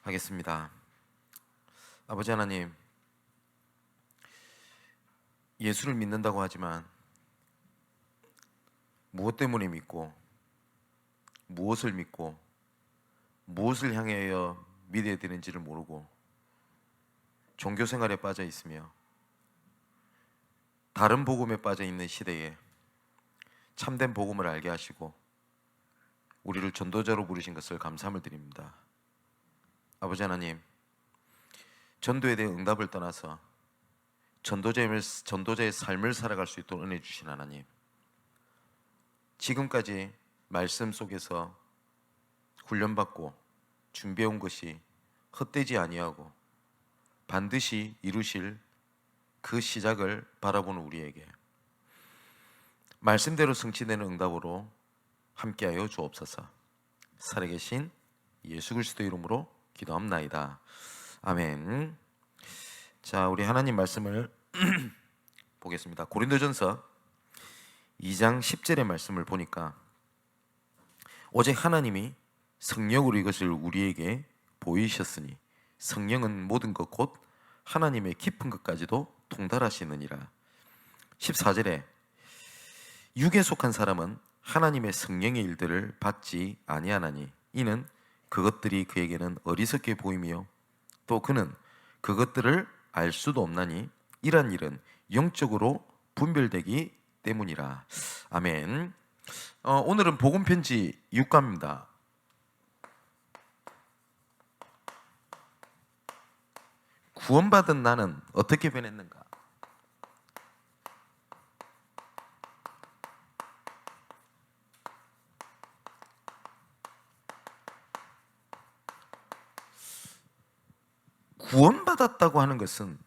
하겠습니다. 아버지 하나님, 예수를 믿는다고 하지만 무엇 때문에 믿고 무엇을 믿고 무엇을 향하여 믿어야 되는지를 모르고 종교 생활에 빠져 있으며 다른 복음에 빠져 있는 시대에 참된 복음을 알게 하시고 우리를 전도자로 부르신 것을 감사함을 드립니다. 아버지 하나님, 전도에 대해 응답을 떠나서 전도자의 삶을 살아갈 수 있도록 은혜 주신 하나님, 지금까지 말씀 속에서 훈련받고 준비해온 것이 헛되지 아니하고 반드시 이루실 그 시작을 바라보는 우리에게 말씀대로 성취되는 응답으로 함께하여 주옵소서. 살아계신 예수 그리스도 이름으로 기도합나이다. 아멘. 자, 우리 하나님 말씀을 보겠습니다. 고린도전서 2장 10절의 말씀을 보니까 오직 하나님이 성령으로 이것을 우리에게 보이셨으니 성령은 모든 것 곧 하나님의 깊은 것까지도 통달하시느니라. 14절에 육에 속한 사람은 하나님의 성령의 일들을 받지 아니하나니 이는 그것들이 그에게는 어리석게 보이며 또 그는 그것들을 알 수도 없나니 이런 일은 영적으로 분별되기 때문이라. 아멘. 오늘은 복음편지 6과입니다. 구원받은 나는 어떻게 변했는가? 구원받았다고 하는 것은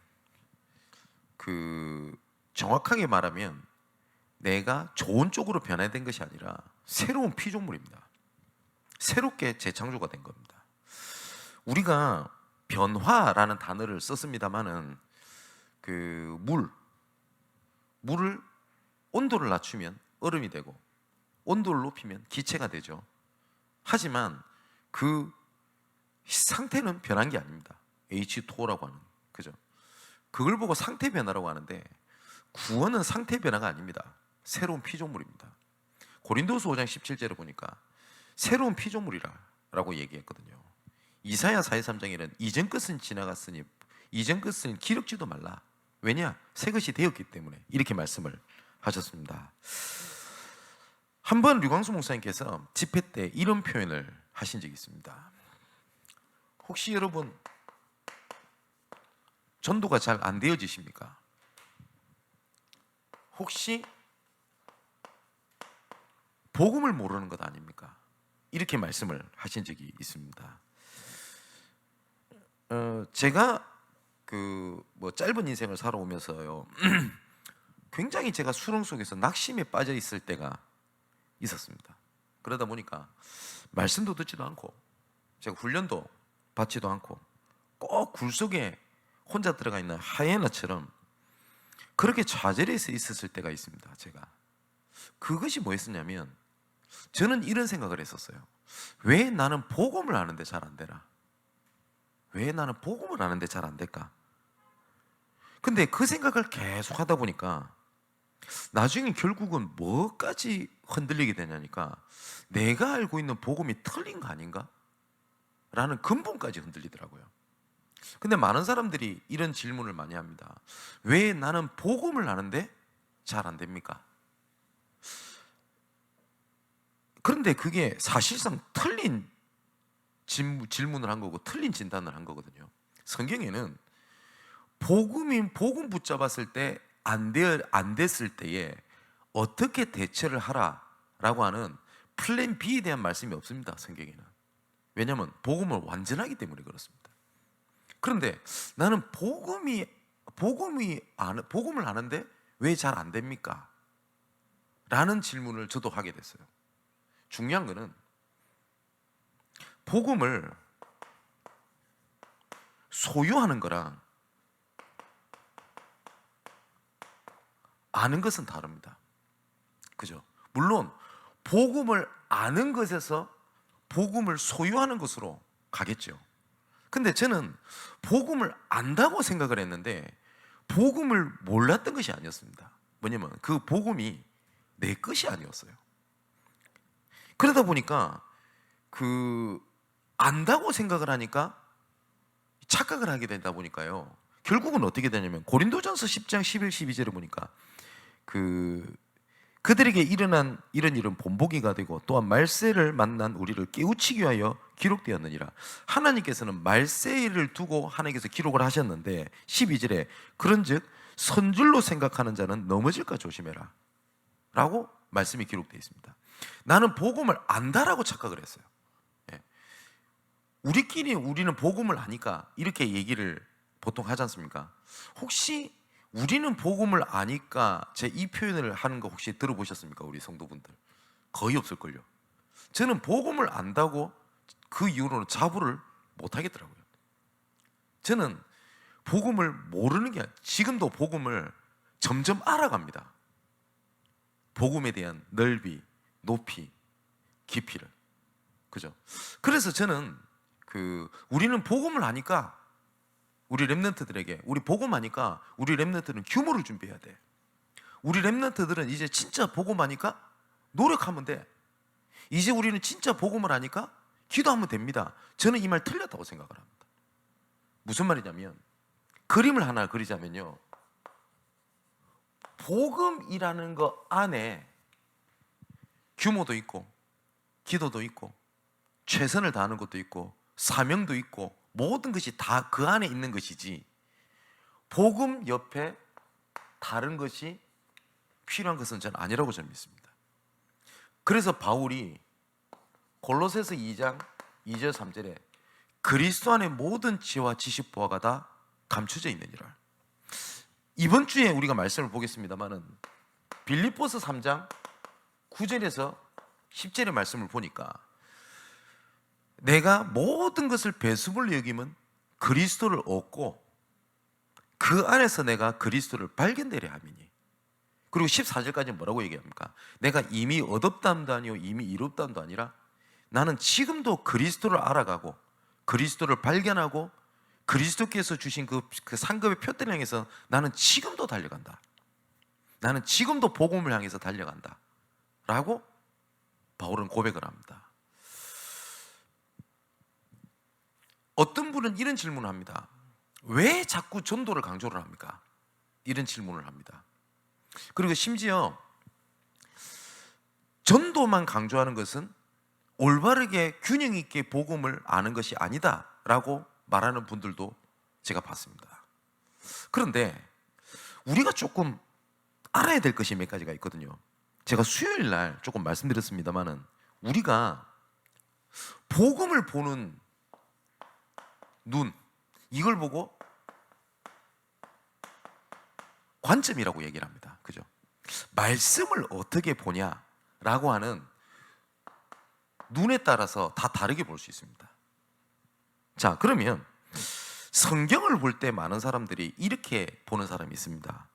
정확하게 말하면 내가 좋은 쪽으로 변화된 것이 아니라 새로운 피조물입니다. 새롭게 재창조가 된 겁니다. 우리가 변화라는 단어를 썼습니다마는 물을 온도를 낮추면 얼음이 되고 온도를 높이면 기체가 되죠. 하지만 그 상태는 변한 게 아닙니다. H2O라고 하는, 그죠? 그걸 보고 상태 변화라고 하는데 구원은 상태 변화가 아닙니다. 새로운 피조물입니다. 고린도서 5장 17절에 보니까 새로운 피조물이라고 얘기했거든요. 이사야 43장에는 이전 것은 지나갔으니 이전 것은 기록지도 말라. 왜냐? 새 것이 되었기 때문에 이렇게 말씀을 하셨습니다. 한번 류광수 목사님께서 집회 때 이런 표현을 하신 적이 있습니다. 혹시 여러분 전도가 잘 안 되어지십니까? 혹시 복음을 모르는 것 아닙니까? 이렇게 말씀을 하신 적이 있습니다. 제가 짧은 인생을 살아오면서요 굉장히 제가 수렁 속에서 낙심에 빠져 있을 때가 있었습니다. 그러다 보니까 말씀도 듣지도 않고 제가 훈련도 받지도 않고 꼭 굴 속에 혼자 들어가 있는 하이에나처럼 그렇게 좌절해서 있었을 때가 있습니다. 제가 그것이 뭐였었냐면 저는 이런 생각을 했었어요. 왜 나는 복음을 아는데 잘 안 되나? 왜 나는 복음을 아는데 잘 안 될까? 근데 그 생각을 계속 하다 보니까 나중에 결국은 뭐까지 흔들리게 되냐니까 내가 알고 있는 복음이 틀린 거 아닌가? 라는 근본까지 흔들리더라고요. 근데 많은 사람들이 이런 질문을 많이 합니다. 왜 나는 복음을 아는데 잘 안 됩니까? 그런데 그게 사실상 틀린 질문을 한 거고 틀린 진단을 한 거거든요. 성경에는 복음 붙잡았을 때 안 됐을 때에 어떻게 대처를 하라라고 하는 플랜 B에 대한 말씀이 없습니다. 성경에는. 왜냐하면 복음은 완전하기 때문에 그렇습니다. 그런데 나는 복음을 아는데 왜 잘 안 됩니까? 라는 질문을 저도 하게 됐어요. 중요한 거는 복음을 소유하는 거랑 아는 것은 다릅니다. 그죠? 물론 복음을 아는 것에서 복음을 소유하는 것으로 가겠죠. 근데 저는 복음을 안다고 생각을 했는데 복음을 몰랐던 것이 아니었습니다. 뭐냐면 그 복음이 내 것이 아니었어요. 그러다 보니까 안다고 생각을 하니까 착각을 하게 되다 보니까요. 결국은 어떻게 되냐면 고린도전서 10장 11, 12절에 보니까 그들에게 일어난 이런 일은 본보기가 되고 또한 말세를 만난 우리를 깨우치기 위하여 기록되었느니라. 하나님께서는 말세를 두고 하나님께서 기록을 하셨는데 12절에 그런즉 선줄로 생각하는 자는 넘어질까 조심해라 라고 말씀이 기록되어 있습니다. 나는 복음을 안다라고 착각을 했어요. 예. 우리는 복음을 아니까 이렇게 얘기를 보통 하지 않습니까? 혹시 우리는 복음을 아니까 제 이 표현을 하는 거 혹시 들어보셨습니까? 우리 성도분들 거의 없을걸요. 저는 복음을 안다고 그 이후로는 자부를 못 하겠더라고요. 저는 복음을 모르는 게 아니라 지금도 복음을 점점 알아갑니다. 복음에 대한 넓이, 높이, 깊이를. 그죠? 그래서 저는 우리는 복음을 아니까 우리 렘넌트들에게 우리 복음하니까 우리 렘넌트는 규모를 준비해야 돼. 우리 렘넌트들은 이제 진짜 복음하니까 노력하면 돼. 이제 우리는 진짜 복음을 하니까 기도하면 됩니다. 저는 이 말 틀렸다고 생각을 합니다. 무슨 말이냐면 그림을 하나 그리자면요, 복음이라는 거 안에 규모도 있고 기도도 있고 최선을 다하는 것도 있고 사명도 있고 모든 것이 다 그 안에 있는 것이지, 복음 옆에 다른 것이 필요한 것은 저는 아니라고 저는 믿습니다. 그래서 바울이 골로새서 2장 2절 3절에 그리스도 안에 모든 지혜와 지식 보화가 다 감춰져 있느니라. 이번 주에 우리가 말씀을 보겠습니다만은 빌립보서 3장 9절에서 10절의 말씀을 보니까 내가 모든 것을 배수물로 여기면 그리스도를 얻고 그 안에서 내가 그리스도를 발견되려 함이니. 그리고 14절까지 뭐라고 얘기합니까? 내가 이미 얻었담도 아니요 이미 이뤘담도 아니라 나는 지금도 그리스도를 알아가고 그리스도를 발견하고 그리스도께서 주신 그 상급의 표대를 향해서 나는 지금도 달려간다. 나는 지금도 복음을 향해서 달려간다 라고 바울은 고백을 합니다. 어떤 분은 이런 질문을 합니다. 왜 자꾸 전도를 강조를 합니까? 이런 질문을 합니다. 그리고 심지어 전도만 강조하는 것은 올바르게 균형 있게 복음을 아는 것이 아니다 라고 말하는 분들도 제가 봤습니다. 그런데 우리가 조금 알아야 될 것이 몇 가지가 있거든요. 제가 수요일 날 조금 말씀드렸습니다만은 우리가 복음을 보는 눈, 이걸 보고 관점이라고 얘기를 합니다. 그죠? 말씀을 어떻게 보냐라고 하는 눈에 따라서 다 다르게 볼 수 있습니다. 자, 그러면 성경을 볼 때 많은 사람들이 이렇게 보는 사람이 있습니다.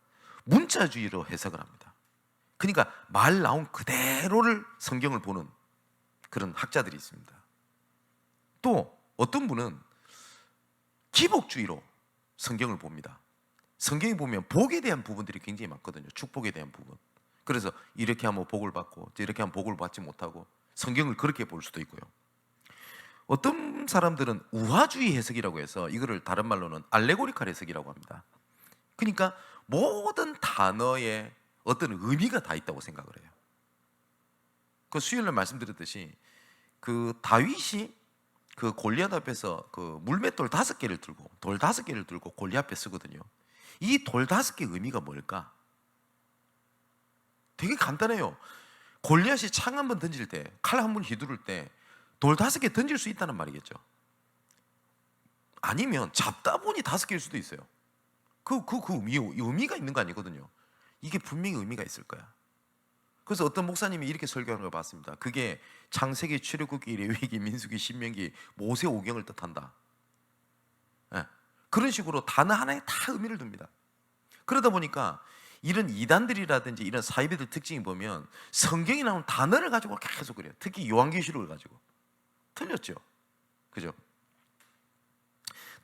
문자주의로 해석을 합니다. 그러니까 말 나온 그대로를 성경을 보는 그런 학자들이 있습니다. 또 어떤 분은 기복주의로 성경을 봅니다. 성경에 보면 복에 대한 부분들이 굉장히 많거든요. 축복에 대한 부분. 그래서 이렇게 하면 복을 받고 이렇게 하면 복을 받지 못하고 성경을 그렇게 볼 수도 있고요. 어떤 사람들은 우화주의 해석이라고 해서 이거를 다른 말로는 알레고리칼 해석이라고 합니다. 그러니까 모든 단어에 어떤 의미가 다 있다고 생각을 해요. 그 수요일날 말씀드렸듯이 그 다윗이 그 골리앗 앞에서 그 물맷돌 5개를 들고 돌 5개를 들고 골리앗 앞에 쓰거든요. 이 돌 5개 의미가 뭘까? 되게 간단해요. 골리앗이 창 한 번 던질 때, 칼 한 번 휘두를 때 돌 5개 던질 수 있다는 말이겠죠. 아니면 잡다 보니 5개일 수도 있어요. 그 의미가 있는 거 아니거든요. 이게 분명히 의미가 있을 거야. 그래서 어떤 목사님이 이렇게 설교하는 걸 봤습니다. 그게 창세기, 출애굽기, 레위기, 민수기, 신명기, 모세 오경을 뜻한다. 네. 그런 식으로 단어 하나에 다 의미를 둡니다. 그러다 보니까 이런 이단들이라든지 이런 사이비들 특징이 보면 성경에 나오는 단어를 가지고 계속 그래요. 특히 요한계시록을 가지고. 틀렸죠. 그죠?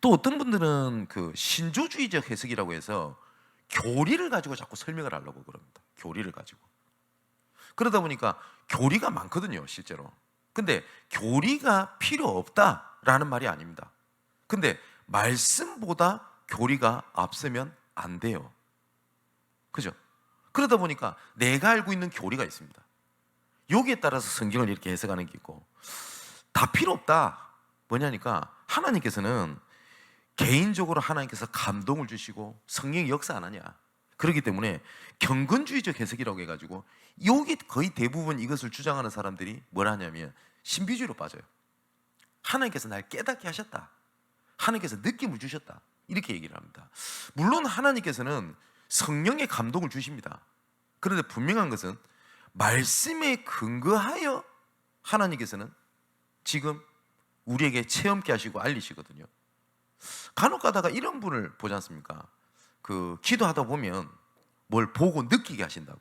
또 어떤 분들은 그 신조주의적 해석이라고 해서 교리를 가지고 자꾸 설명을 하려고 그럽니다. 교리를 가지고. 그러다 보니까 교리가 많거든요, 실제로. 근데 교리가 필요 없다라는 말이 아닙니다. 근데 말씀보다 교리가 앞서면 안 돼요. 그죠? 그러다 보니까 내가 알고 있는 교리가 있습니다. 여기에 따라서 성경을 이렇게 해석하는 게 있고, 다 필요 없다. 뭐냐니까 하나님께서는 개인적으로 하나님께서 감동을 주시고 성령이 역사 안 하냐. 그렇기 때문에 경건주의적 해석이라고 해가지고 여기 거의 대부분 이것을 주장하는 사람들이 뭘 하냐면 신비주의로 빠져요. 하나님께서 날 깨닫게 하셨다. 하나님께서 느낌을 주셨다. 이렇게 얘기를 합니다. 물론 하나님께서는 성령의 감동을 주십니다. 그런데 분명한 것은 말씀에 근거하여 하나님께서는 지금 우리에게 체험케 하시고 알리시거든요. 간혹 가다가 이런 분을 보지 않습니까? 그 기도하다 보면 뭘 보고 느끼게 하신다고.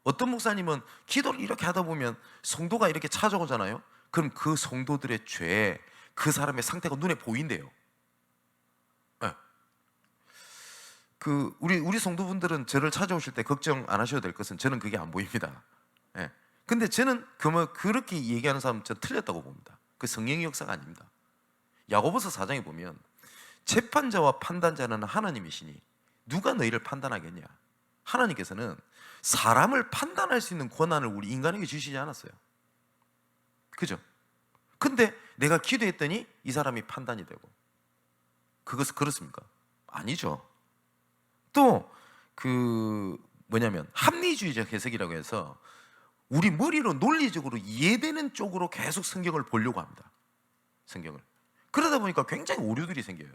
어떤 목사님은 기도를 이렇게 하다 보면 성도가 이렇게 찾아오잖아요. 그럼 그 성도들의 죄, 그 사람의 상태가 눈에 보인대요. 네. 그 우리 성도분들은 저를 찾아오실 때 걱정 안 하셔도 될 것은 저는 그게 안 보입니다. 네. 근데 저는 그렇게 얘기하는 사람은 전 틀렸다고 봅니다. 그 성령의 역사가 아닙니다. 야고보서 4장에 보면 재판자와 판단자는 하나님이시니 누가 너희를 판단하겠냐? 하나님께서는 사람을 판단할 수 있는 권한을 우리 인간에게 주시지 않았어요. 그죠? 근데 내가 기도했더니 이 사람이 판단이 되고, 그것은 그렇습니까? 아니죠. 또 뭐냐면 합리주의적 해석이라고 해서 우리 머리로 논리적으로 이해되는 쪽으로 계속 성경을 보려고 합니다. 성경을. 그러다 보니까 굉장히 오류들이 생겨요.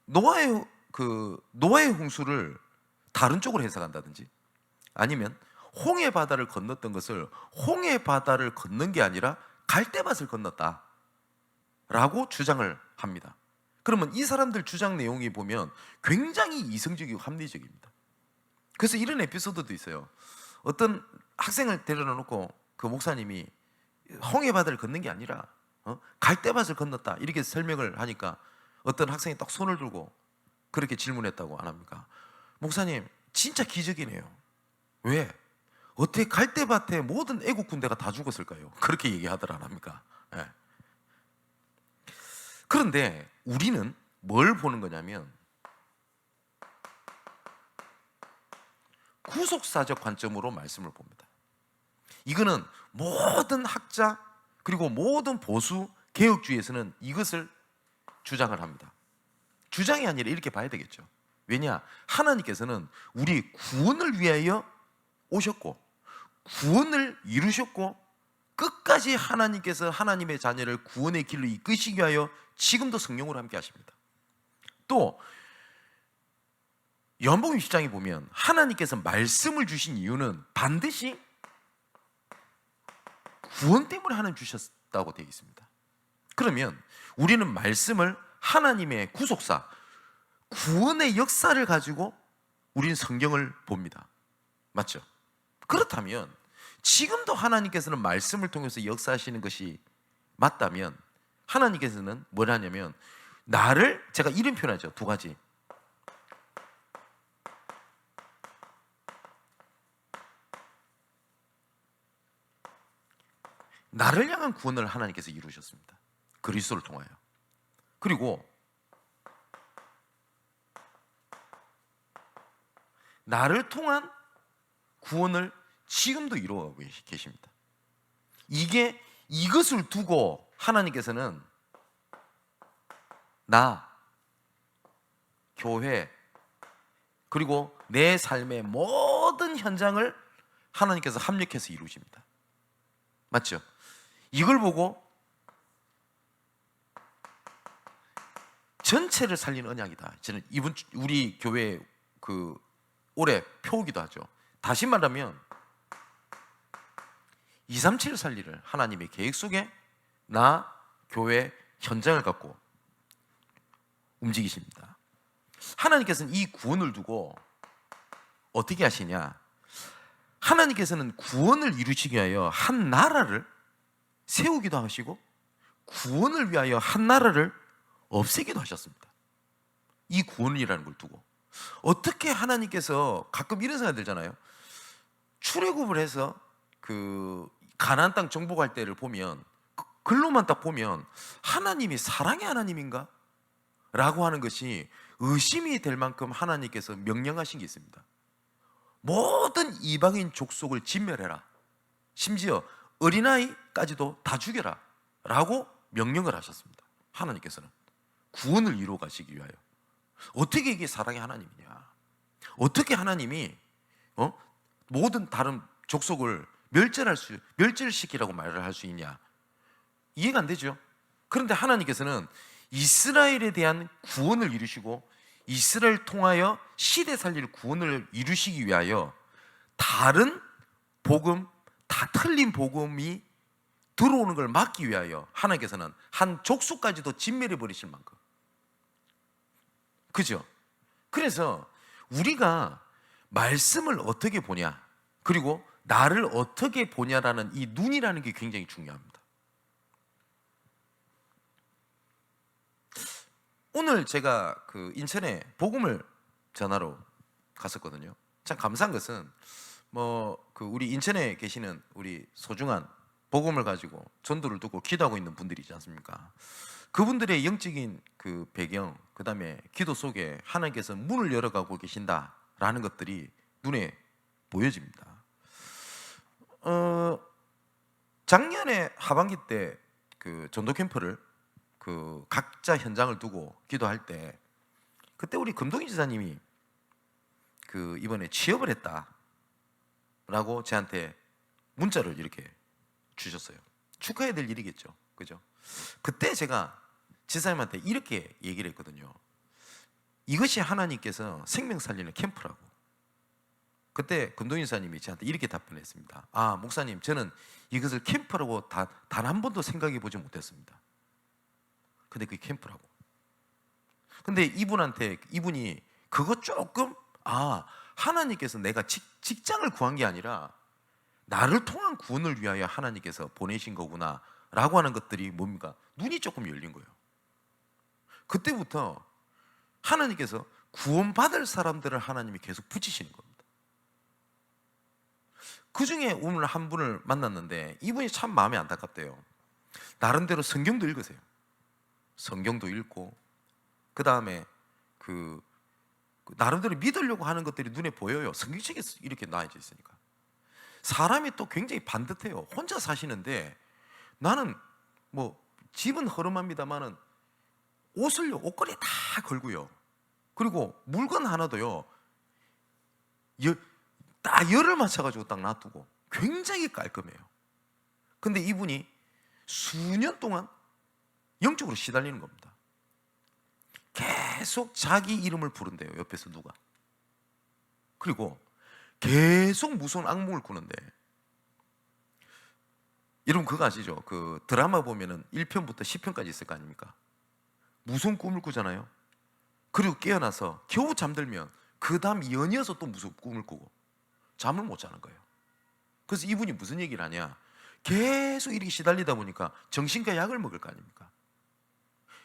노아의 홍수를 다른 쪽으로 해석한다든지, 아니면 홍해 바다를 건넜던 것을 홍해 바다를 건넌 게 아니라 갈대밭을 건넜다라고 주장을 합니다. 그러면 이 사람들 주장 내용이 보면 굉장히 이성적이고 합리적입니다. 그래서 이런 에피소드도 있어요. 어떤 학생을 데려다 놓고 그 목사님이 홍해 바다를 건넌 게 아니라 갈대밭을 건넜다 이렇게 설명을 하니까 어떤 학생이 딱 손을 들고 그렇게 질문했다고 안 합니까? 목사님 진짜 기적이네요. 왜? 어떻게 갈대밭에 모든 애국 군대가 다 죽었을까요? 그렇게 얘기하더라 안 합니까? 네. 그런데 우리는 뭘 보는 거냐면 구속사적 관점으로 말씀을 봅니다. 이거는 모든 학자 그리고 모든 보수 개혁주의에서는 이것을 주장을 합니다. 주장이 아니라 이렇게 봐야 되겠죠. 왜냐? 하나님께서는 우리 구원을 위하여 오셨고 구원을 이루셨고 끝까지 하나님께서 하나님의 자녀를 구원의 길로 이끄시기 위하여 지금도 성령으로 함께 하십니다. 또 요한복음 10장에 보면 하나님께서 말씀을 주신 이유는 반드시 구원 때문에 하나님 주셨다고 되어 있습니다. 그러면 우리는 말씀을 하나님의 구속사, 구원의 역사를 가지고 우리는 성경을 봅니다. 맞죠? 그렇다면 지금도 하나님께서는 말씀을 통해서 역사하시는 것이 맞다면 하나님께서는 뭘 하냐면 제가 이런 표현하죠. 두 가지. 나를 향한 구원을 하나님께서 이루셨습니다. 그리스도를 통하여. 그리고 나를 통한 구원을 지금도 이루어가고 계십니다. 이것을 두고 하나님께서는 나, 교회, 그리고 내 삶의 모든 현장을 하나님께서 합력해서 이루십니다. 맞죠? 이걸 보고 전체를 살리는 언약이다. 저는 우리 교회 올해 표기도 하죠. 다시 말하면 237 살리를 하나님의 계획 속에 나, 교회, 현장을 갖고 움직이십니다. 하나님께서는 이 구원을 두고 어떻게 하시냐? 하나님께서는 구원을 이루시기 위하여 한 나라를 세우기도 하시고 구원을 위하여 한 나라를 없애기도 하셨습니다. 이 구원이라는 걸 두고 어떻게 하나님께서 가끔 이런 생각이 들잖아요. 출애굽을 해서 그 가나안 땅 정복할 때를 보면 글로만 딱 보면 하나님이 사랑의 하나님인가? 라고 하는 것이 의심이 될 만큼 하나님께서 명령하신 게 있습니다. 모든 이방인 족속을 진멸해라. 심지어 어린아이까지도 다 죽여라 라고 명령을 하셨습니다. 하나님께서는 구원을 이루어 가시기 위하여. 어떻게 이게 사랑의 하나님이냐? 어떻게 하나님이 모든 다른 족속을 멸절시키라고 말을 할 수 있냐? 이해가 안 되죠? 그런데 하나님께서는 이스라엘에 대한 구원을 이루시고 이스라엘 통하여 시대 살릴 구원을 이루시기 위하여 다른 복음, 다 틀린 복음이 들어오는 걸 막기 위하여 하나님께서는 한 족속까지도 진멸해 버리실 만큼. 그죠? 그래서 우리가 말씀을 어떻게 보냐, 그리고 나를 어떻게 보냐라는 이 눈이라는 게 굉장히 중요합니다. 오늘 제가 그 인천에 복음을 전하러 갔었거든요. 참 감사한 것은 그 우리 인천에 계시는 우리 소중한 복음을 가지고 전도를 두고 기도하고 있는 분들이지 않습니까? 그분들의 영적인 그 배경, 그 다음에 기도 속에 하나님께서 문을 열어가고 계신다라는 것들이 눈에 보여집니다. 작년에 하반기 때 그 전도 캠프를 그 각자 현장을 두고 기도할 때 그때 우리 금동희 지사님이 그 이번에 취업을 했다라고 저한테 문자를 이렇게 주셨어요. 축하해야 될 일이겠죠, 그죠? 그때 제가 지사님한테 이렇게 얘기를 했거든요. 이것이 하나님께서 생명 살리는 캠프라고. 그때 금동희 지사님이 저한테 이렇게 답변했습니다. 아, 목사님, 저는 이것을 캠프라고 단 한 번도 생각해 보지 못했습니다. 근데 그게 캠프라고. 근데 이분이 그거 조금 하나님께서 내가 직장을 구한 게 아니라 나를 통한 구원을 위하여 하나님께서 보내신 거구나 라고 하는 것들이 뭡니까? 눈이 조금 열린 거예요. 그때부터 하나님께서 구원받을 사람들을 하나님이 계속 붙이시는 겁니다. 그 중에 오늘 한 분을 만났는데 이분이 참 마음이 안타깝대요. 나름대로 성경도 읽으세요. 성경도 읽고 그 다음에 그 나름대로 믿으려고 하는 것들이 눈에 보여요. 성경책에 이렇게 나와져 있으니까. 사람이 또 굉장히 반듯해요. 혼자 사시는데 나는 집은 허름합니다만은 옷걸이에 다 걸고요. 그리고 물건 하나도요 딱 열을 맞춰가지고 딱 놔두고 굉장히 깔끔해요. 근데 이분이 수년 동안 영적으로 시달리는 겁니다. 계속 자기 이름을 부른대요, 옆에서 누가. 그리고 계속 무서운 악몽을 꾸는데, 여러분 그거 아시죠? 그 드라마 보면은 1편부터 10편까지 있을 거 아닙니까? 무서운 꿈을 꾸잖아요. 그리고 깨어나서 겨우 잠들면 그 다음 연이어서 또 무서운 꿈을 꾸고 잠을 못 자는 거예요. 그래서 이분이 무슨 얘기를 하냐, 계속 이렇게 시달리다 보니까 정신과 약을 먹을 거 아닙니까?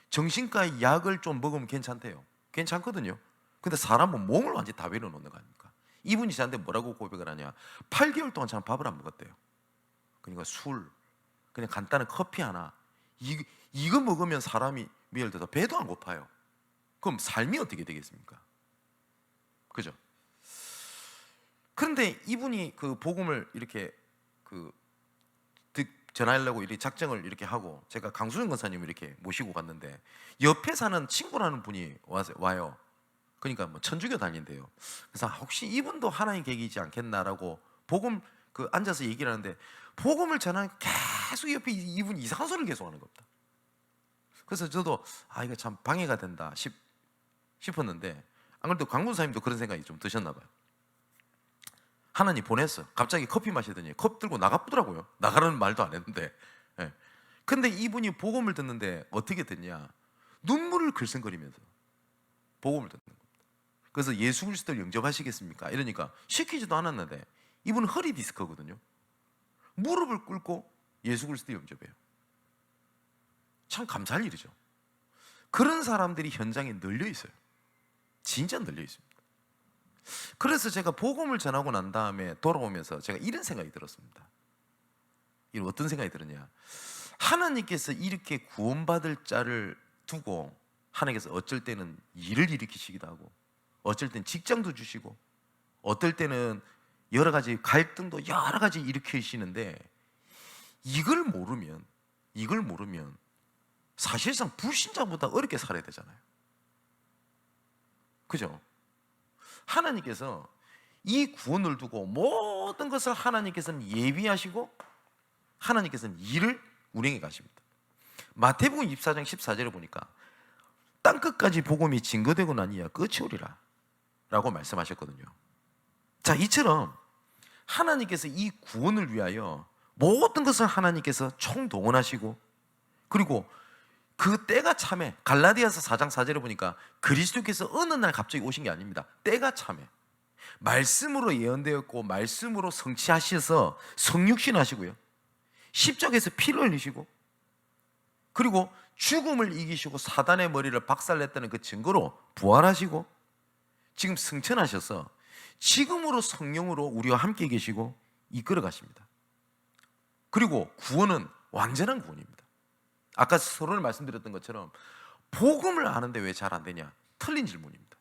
정신과 약을 좀 먹으면 괜찮대요. 괜찮거든요. 근데 사람은 몸을 완전히 다 베려놓는 거 아닙니까? 이분이 저한테 뭐라고 고백을 하냐, 8개월 동안 저는 밥을 안 먹었대요. 그러니까 술, 그냥 간단한 커피 하나, 이거 먹으면 사람이 예를 들어서 배도 안 고파요. 그럼 삶이 어떻게 되겠습니까? 그죠? 그런데 이분이 그 복음을 이렇게 전하려고 이렇게 작정을 이렇게 하고 제가 강수정 권사님을 이렇게 모시고 갔는데 옆에 사는 친구라는 분이 와요. 그러니까 천주교 다닌대요. 그래서 혹시 이분도 하나님 계획이지 않겠나라고 복음 앉아서 얘기를 하는데 복음을 전하는 계속 옆에 이분이 이상한 소리를 계속 하는 겁니다. 그래서 저도 이거 참 방해가 된다 싶었는데 안 그래도 강 권사님도 그런 생각이 좀 드셨나 봐요. 하나님 보냈어. 갑자기 커피 마시더니 컵 들고 나가보더라고요. 나가라는 말도 안 했는데. 근데 이분이 복음을 듣는데 어떻게 듣냐, 눈물을 글썽거리면서 복음을 듣는 겁니다. 그래서 예수 그리스도를 영접하시겠습니까? 이러니까 시키지도 않았는데 이분은 허리 디스크거든요. 무릎을 꿇고 예수 그리스도 영접해요. 참 감사할 일이죠. 그런 사람들이 현장에 널려 있어요. 진짜 널려 있습니다. 그래서 제가 복음을 전하고 난 다음에 돌아오면서 제가 이런 생각이 들었습니다. 이 어떤 생각이 들었냐? 하나님께서 이렇게 구원받을 자를 두고 하나님께서 어쩔 때는 일을 일으키시기도 하고, 어쩔 때는 직장도 주시고, 어떨 때는 여러 가지 갈등도 여러 가지 일으키시는데, 이걸 모르면 사실상 불신자보다 어렵게 살아야 되잖아요. 그죠? 하나님께서 이 구원을 두고 모든 것을 하나님께서는 예비하시고 하나님께서는 일을 운행해 가십니다. 마태복음 24장 14절에 보니까 땅끝까지 복음이 증거되고 나니야 끝이 오리라 라고 말씀하셨거든요. 자, 이처럼 하나님께서 이 구원을 위하여 모든 것을 하나님께서 총동원하시고, 그리고 그 때가 참에, 갈라디아서 4장 4절에 보니까 그리스도께서 어느 날 갑자기 오신 게 아닙니다. 때가 참에 말씀으로 예언되었고 말씀으로 성취하셔서 성육신하시고요, 십자가에서 피를 흘리시고, 그리고 죽음을 이기시고 사단의 머리를 박살냈다는 그 증거로 부활하시고, 지금 승천하셔서 지금으로 성령으로 우리와 함께 계시고 이끌어 가십니다. 그리고 구원은 완전한 구원입니다. 아까 서론을 말씀드렸던 것처럼 복음을 아는데 왜 잘 안 되냐? 틀린 질문입니다.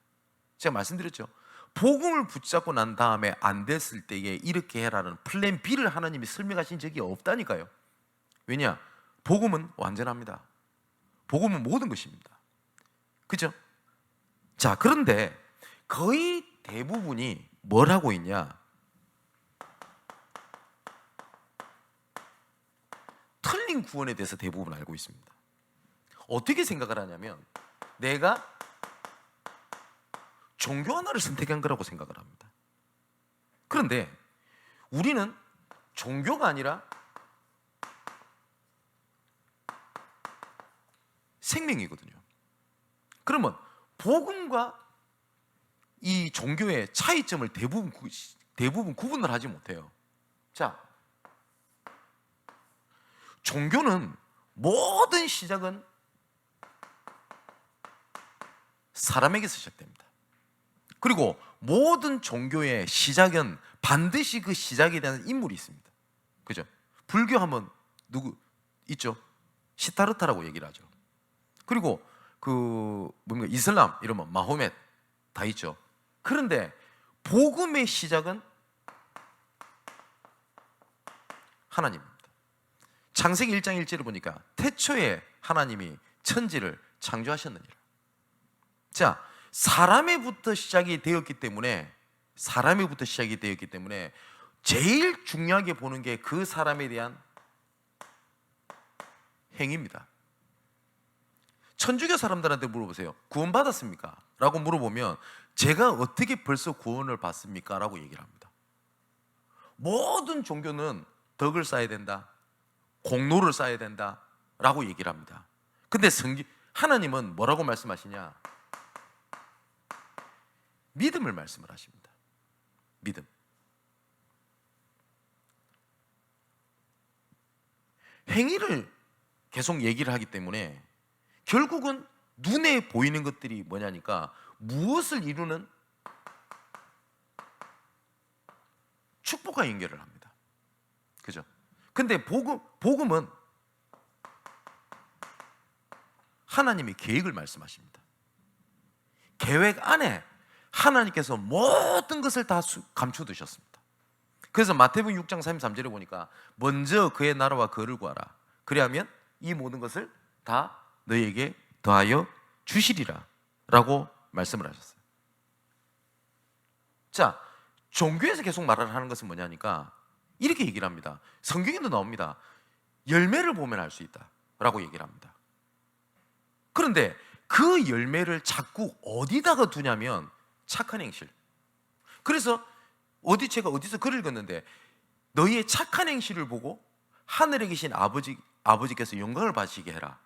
제가 말씀드렸죠. 복음을 붙잡고 난 다음에 안 됐을 때에 이렇게 해라는 플랜 B를 하나님이 설명하신 적이 없다니까요. 왜냐? 복음은 완전합니다. 복음은 모든 것입니다. 그죠? 자, 그런데 거의 대부분이 뭘 하고 있냐? 틀린 구원에 대해서 대부분 알고 있습니다. 어떻게 생각을 하냐면 내가 종교 하나를 선택한 거라고 생각을 합니다. 그런데 우리는 종교가 아니라 생명이거든요. 그러면 복음과 이 종교의 차이점을 대부분 구분을 하지 못해요. 자, 종교는 모든 시작은 사람에게서 시작됩니다. 그리고 모든 종교의 시작은 반드시 그 시작에 대한 인물이 있습니다. 그죠? 불교 하면 누구 있죠? 시타르타라고 얘기를 하죠. 그리고 이슬람 이러면 마호멧 다 있죠. 그런데 복음의 시작은 하나님입니다. 창세기 1장 1절을 보니까 태초에 하나님이 천지를 창조하셨느니라. 자, 사람에부터 시작이 되었기 때문에 제일 중요하게 보는 게 그 사람에 대한 행위입니다. 천주교 사람들한테 물어보세요. 구원받았습니까? 라고 물어보면 제가 어떻게 벌써 구원을 받습니까? 라고 얘기를 합니다. 모든 종교는 덕을 쌓아야 된다, 공로를 쌓아야 된다 라고 얘기를 합니다. 근데 하나님은 뭐라고 말씀하시냐? 믿음을 말씀을 하십니다. 믿음. 행위를 계속 얘기를 하기 때문에 결국은 눈에 보이는 것들이 뭐냐니까 무엇을 이루는 축복과 연결을 합니다. 그죠? 근데 복음은 하나님의 계획을 말씀하십니다. 계획 안에 하나님께서 모든 것을 다 감춰두셨습니다. 그래서 마태복음 6장 33절에 보니까 먼저 그의 나라와 그를 구하라. 그리하면 이 모든 것을 다 너희에게 더하여 주시리라 라고 말씀을 하셨어요. 자, 종교에서 계속 말을 하는 것은 뭐냐니까 이렇게 얘기를 합니다. 성경에도 나옵니다. 열매를 보면 알 수 있다 라고 얘기를 합니다. 그런데 그 열매를 자꾸 어디다가 두냐면 착한 행실. 그래서 제가 어디서 글을 읽었는데 너희의 착한 행실을 보고 하늘에 계신 아버지께서 영광을 받으시게 해라.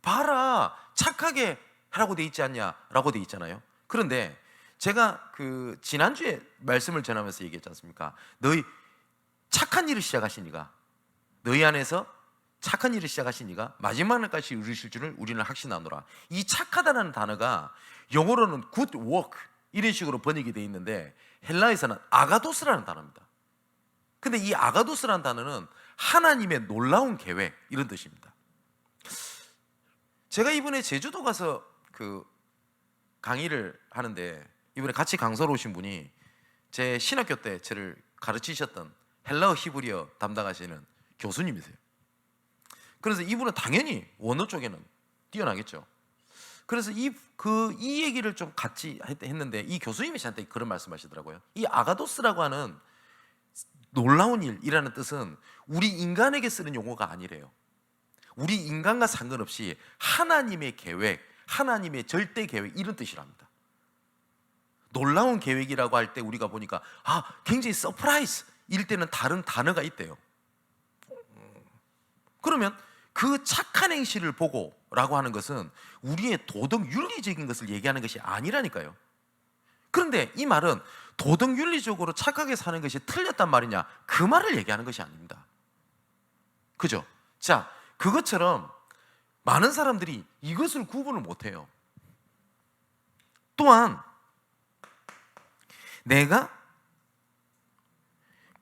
봐라, 착하게 하라고 돼 있지 않냐 라고 돼 있잖아요. 그런데 제가 그 지난주에 말씀을 전하면서 얘기했지 않습니까? 너희 착한 일을 시작하시니가, 너희 안에서 착한 일을 시작하시니가 마지막 날까지 이루실 줄을 우리는 확신하노라. 이 착하다는 단어가 영어로는 good work 이런 식으로 번역이 되어 있는데 헬라에서는 아가도스라는 단어입니다. 근데 이 아가도스라는 단어는 하나님의 놀라운 계획 이런 뜻입니다. 제가 이번에 제주도 가서 그 강의를 하는데 이번에 같이 강사로 오신 분이 제 신학교 때 저를 가르치셨던 헬라어 히브리어 담당하시는 교수님이세요. 그래서 이분은 당연히 원어 쪽에는 뛰어나겠죠. 그래서 이 얘기를 좀 같이 했는데 이 교수님이 저한테 그런 말씀하시더라고요. 이 아가도스라고 하는 놀라운 일이라는 뜻은 우리 인간에게 쓰는 용어가 아니래요. 우리 인간과 상관없이 하나님의 계획, 하나님의 절대 계획 이런 뜻이랍니다. 놀라운 계획이라고 할 때 우리가 보니까 굉장히 서프라이즈 이럴 때는 다른 단어가 있대요. 그러면 그 착한 행실을 보고 라고 하는 것은 우리의 도덕 윤리적인 것을 얘기하는 것이 아니라니까요. 그런데 이 말은 도덕 윤리적으로 착하게 사는 것이 틀렸단 말이냐, 그 말을 얘기하는 것이 아닙니다. 그죠? 자, 그것처럼 많은 사람들이 이것을 구분을 못해요. 또한 내가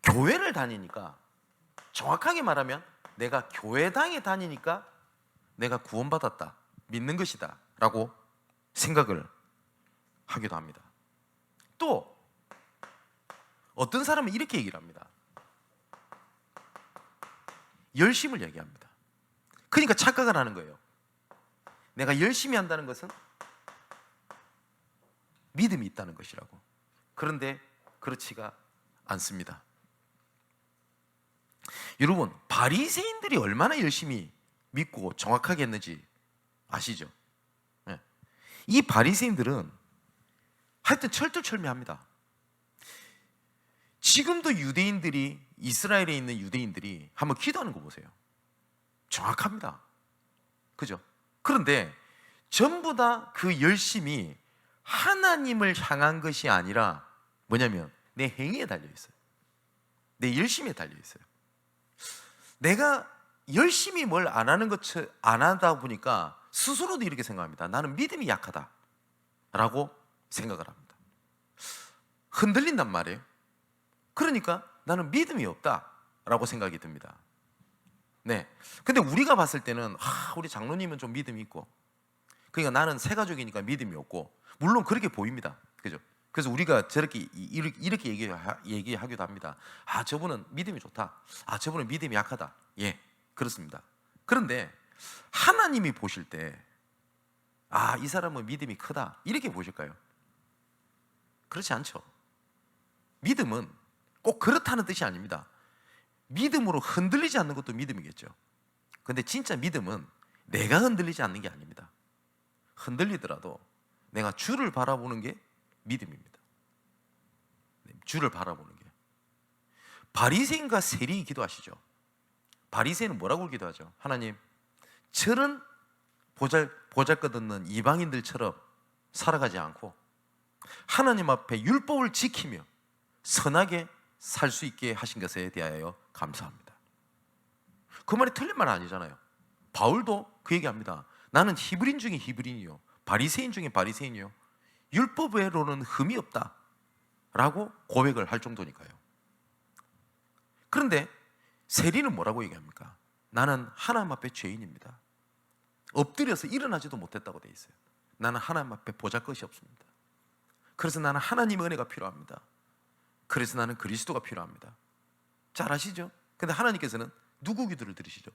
교회를 다니니까, 정확하게 말하면 내가 교회당에 다니니까 내가 구원받았다, 믿는 것이다 라고 생각을 하기도 합니다. 또 어떤 사람은 이렇게 얘기를 합니다. 열심을 얘기합니다. 그러니까 착각을 하는 거예요. 내가 열심히 한다는 것은 믿음이 있다는 것이라고. 그런데 그렇지가 않습니다. 여러분, 바리새인들이 얼마나 열심히 믿고 정확하게 했는지 아시죠? 네. 이 바리새인들은 하여튼 철두철미합니다. 지금도 유대인들이, 이스라엘에 있는 유대인들이 한번 기도하는 거 보세요. 정확합니다. 그죠? 그런데 전부 다 그 열심이 하나님을 향한 것이 아니라 뭐냐면 내 행위에 달려 있어요. 내 열심에 달려 있어요. 내가 열심히 뭘 안 하는 것을 안 하다 보니까 스스로도 이렇게 생각합니다. 나는 믿음이 약하다 라고 생각을 합니다. 흔들린단 말이에요. 그러니까 나는 믿음이 없다 라고 생각이 듭니다. 네. 근데 우리가 봤을 때는 우리 장로님은 좀 믿음이 있고, 그러니까 나는 새 가족이니까 믿음이 없고, 물론 그렇게 보입니다. 그죠? 그래서 우리가 저렇게 이렇게 얘기하기도 합니다. 저분은 믿음이 좋다. 저분은 믿음이 약하다. 예, 그렇습니다. 그런데 하나님이 보실 때 이 사람은 믿음이 크다 이렇게 보실까요? 그렇지 않죠. 믿음은 꼭 그렇다는 뜻이 아닙니다. 믿음으로 흔들리지 않는 것도 믿음이겠죠. 근데 진짜 믿음은 내가 흔들리지 않는 게 아닙니다. 흔들리더라도 내가 주를 바라보는 게 믿음입니다. 주를 바라보는 게. 바리새인과 세리 기도하시죠. 바리새인은 뭐라고 기도하죠? 하나님, 저런 보잘것없는 이방인들처럼 살아가지 않고 하나님 앞에 율법을 지키며 선하게 살 수 있게 하신 것에 대하여 감사합니다. 그 말이 틀린 말 아니잖아요. 바울도 그 얘기합니다. 나는 히브리인 중에 히브리인이요, 바리새인 중에 바리새인이요, 율법외로는 흠이 없다 라고 고백을 할 정도니까요. 그런데 세리는 뭐라고 얘기합니까? 나는 하나님 앞에 죄인입니다. 엎드려서 일어나지도 못했다고 돼 있어요. 나는 하나님 앞에 보잘것이 없습니다. 그래서 나는 하나님의 은혜가 필요합니다. 그래서 나는 그리스도가 필요합니다. 잘 아시죠? 근데 하나님께서는 누구 기도를 들으시죠?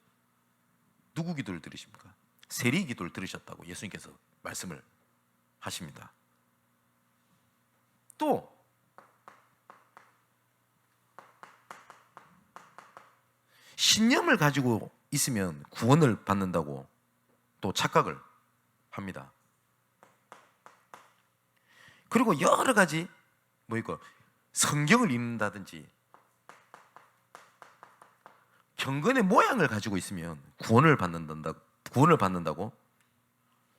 누구 기도를 들으십니까? 세리 기도를 들으셨다고 예수님께서 말씀을 하십니다. 또 신념을 가지고 있으면 구원을 받는다고 또 착각을 합니다. 그리고 여러 가지 성경을 읽는다든지 경건의 모양을 가지고 있으면 구원을 받는다고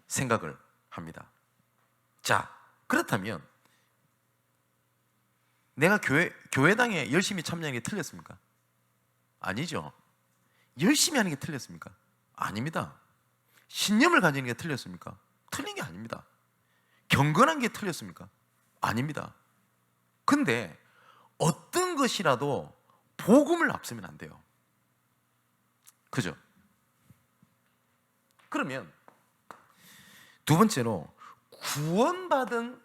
생각을 합니다. 자, 그렇다면 내가 교회당에 열심히 참여하는 게 틀렸습니까? 아니죠. 열심히 하는 게 틀렸습니까? 아닙니다. 신념을 가지는 게 틀렸습니까? 틀린 게 아닙니다. 경건한 게 틀렸습니까? 아닙니다. 근데 어떤 것이라도 복음을 앞세면 안 돼요. 그죠? 그러면 두 번째로 구원받은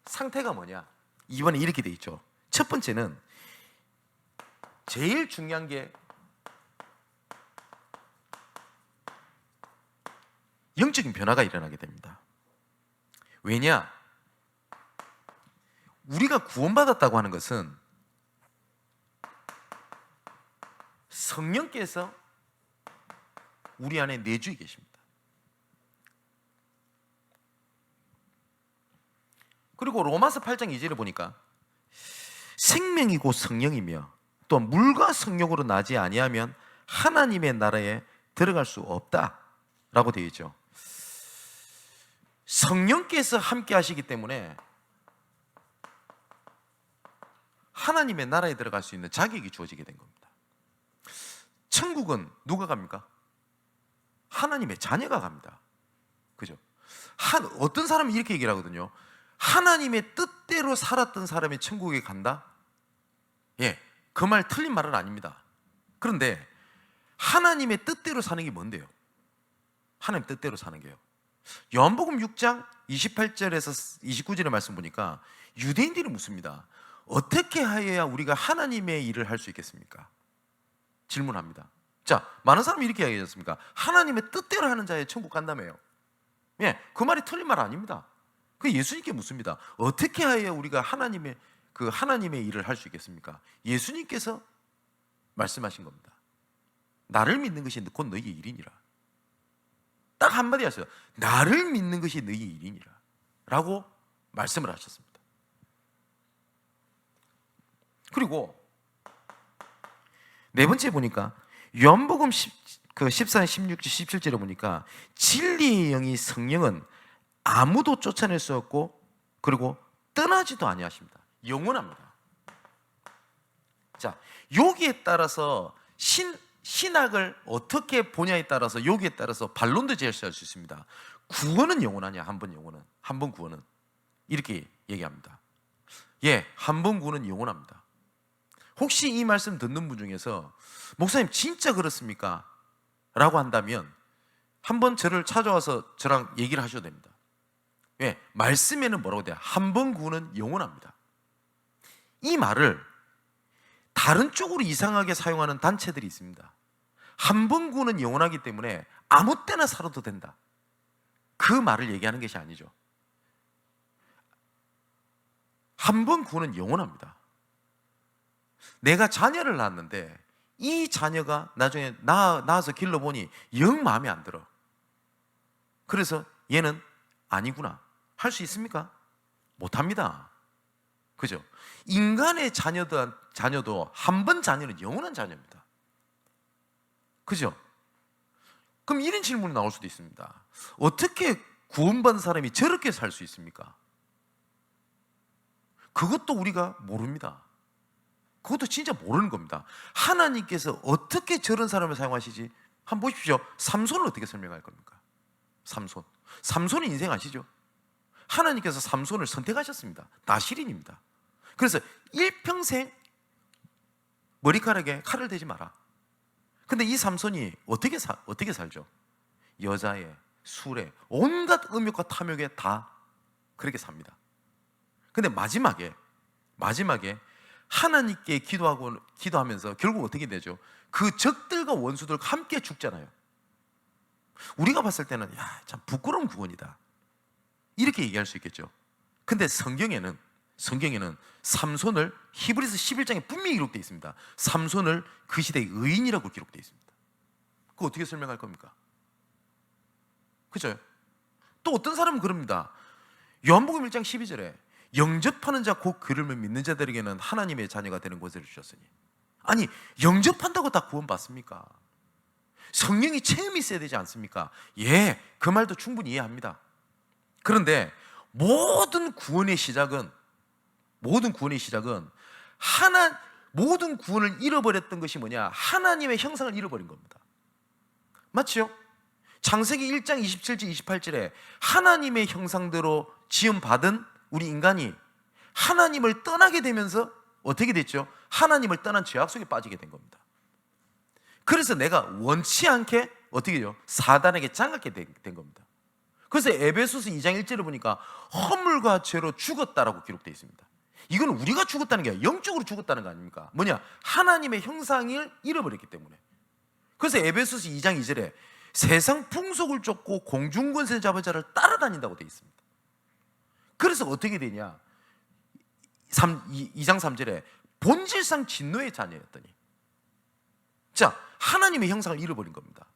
상태가 뭐냐? 이번에 이렇게 돼 있죠. 첫 번째는 제일 중요한 게 영적인 변화가 일어나게 됩니다. 왜냐? 우리가 구원받았다고 하는 것은 성령께서 우리 안에 내주에 계십니다. 그리고 로마서 8장 2절에 보니까 생명이고 성령이며 또 물과 성령으로 나지 아니하면 하나님의 나라에 들어갈 수 없다라고 되어 있죠. 성령께서 함께 하시기 때문에 하나님의 나라에 들어갈 수 있는 자격이 주어지게 된 겁니다. 천국은 누가 갑니까? 하나님의 자녀가 갑니다. 그죠? 어떤 사람이 이렇게 얘기를 하거든요. 하나님의 뜻대로 살았던 사람이 천국에 간다? 예, 그 말 틀린 말은 아닙니다. 그런데 하나님의 뜻대로 사는 게 뭔데요? 하나님 뜻대로 사는 게요. 요한복음 6장 28절에서 29절의 말씀 보니까 유대인들이 묻습니다. 어떻게 하여야 우리가 하나님의 일을 할 수 있겠습니까? 질문합니다. 자, 많은 사람이 이렇게 이야기하지 않습니까? 하나님의 뜻대로 하는 자에 천국 간다며요. 예, 그 말이 틀린 말 아닙니다. 그 예수님께 묻습니다. 어떻게 하여야 우리가 하나님의 일을 할 수 있겠습니까? 예수님께서 말씀하신 겁니다. 나를 믿는 것이 곧 너희의 일이니라. 딱 한마디 하셨어요. 나를 믿는 것이 너희의 일이니라 라고 말씀을 하셨습니다. 그리고 네 번째 보니까 요한복음 14장 16절 17절에 보니까 진리의 영이 성령은 아무도 쫓아낼 수 없고 그리고 떠나지도 아니하십니다. 영원합니다. 자, 여기에 따라서 신학을 어떻게 보냐에 따라서 여기에 따라서 반론도 제시할 수 있습니다. 구원은 영원하냐? 한 번 구원은 이렇게 얘기합니다. 예, 한 번 구원은 영원합니다. 혹시 이 말씀 듣는 분 중에서 목사님 진짜 그렇습니까? 라고 한다면 한번 저를 찾아와서 저랑 얘기를 하셔도 됩니다. 예, 말씀에는 뭐라고 돼요? 한 번 구원은 영원합니다. 이 말을 다른 쪽으로 이상하게 사용하는 단체들이 있습니다. 한 번 구원은 영원하기 때문에 아무 때나 살아도 된다. 그 말을 얘기하는 것이 아니죠. 한 번 구원은 영원합니다. 내가 자녀를 낳았는데 이 자녀가 나중에 낳아서 길러보니 영 마음에 안 들어. 그래서 얘는 아니구나. 할 수 있습니까? 못합니다. 그죠? 인간의 자녀도 한 번 자녀는 영원한 자녀입니다. 그죠? 그럼 이런 질문이 나올 수도 있습니다. 어떻게 구원받은 사람이 저렇게 살 수 있습니까? 그것도 우리가 모릅니다. 그것도 진짜 모르는 겁니다. 하나님께서 어떻게 저런 사람을 사용하시지? 한번 보십시오. 삼손을 어떻게 설명할 겁니까? 삼손의 인생 아시죠? 하나님께서 삼손을 선택하셨습니다. 나실인입니다. 그래서 일평생 머리카락에 칼을 대지 마라. 근데 이 삼손이 어떻게 살죠? 여자에, 술에, 온갖 음욕과 탐욕에 다 그렇게 삽니다. 근데 마지막에 하나님께 기도하면서 결국 어떻게 되죠? 그 적들과 원수들과 함께 죽잖아요. 우리가 봤을 때는 참 부끄러운 구원이다 이렇게 얘기할 수 있겠죠. 근데 성경에는 삼손을 히브리서 11장에 분명히 기록되어 있습니다. 삼손을 그 시대의 의인이라고 기록되어 있습니다. 그거 어떻게 설명할 겁니까? 그죠? 또 어떤 사람은 그럽니다. 요한복음 1장 12절에 영접하는 자 곧 그를 믿는 자들에게는 하나님의 자녀가 되는 것을 주셨으니. 아니, 영접한다고 다 구원받습니까? 성령이 체험이 있어야 되지 않습니까? 예, 그 말도 충분히 이해합니다. 그런데 모든 구원의 시작은 모든 구원을 잃어버렸던 것이 뭐냐? 하나님의 형상을 잃어버린 겁니다. 맞죠? 창세기 1장 27절 28절에 하나님의 형상대로 지음받은 우리 인간이 하나님을 떠나게 되면서 어떻게 됐죠? 하나님을 떠난 죄악 속에 빠지게 된 겁니다. 그래서 내가 원치 않게 어떻게 돼요? 사단에게 장악게 된 겁니다. 그래서 에베소서 2장 1절을 보니까 허물과 죄로 죽었다라고 기록되어 있습니다. 이건 우리가 죽었다는 게 아니라 영적으로 죽었다는 거 아닙니까? 뭐냐? 하나님의 형상을 잃어버렸기 때문에. 그래서 에베소서 2장 2절에 세상 풍속을 쫓고 공중권세 잡은 자를 따라다닌다고 되어 있습니다. 그래서 어떻게 되냐? 2장 3절에 본질상 진노의 자녀였더니, 자, 하나님의 형상을 잃어버린 겁니다.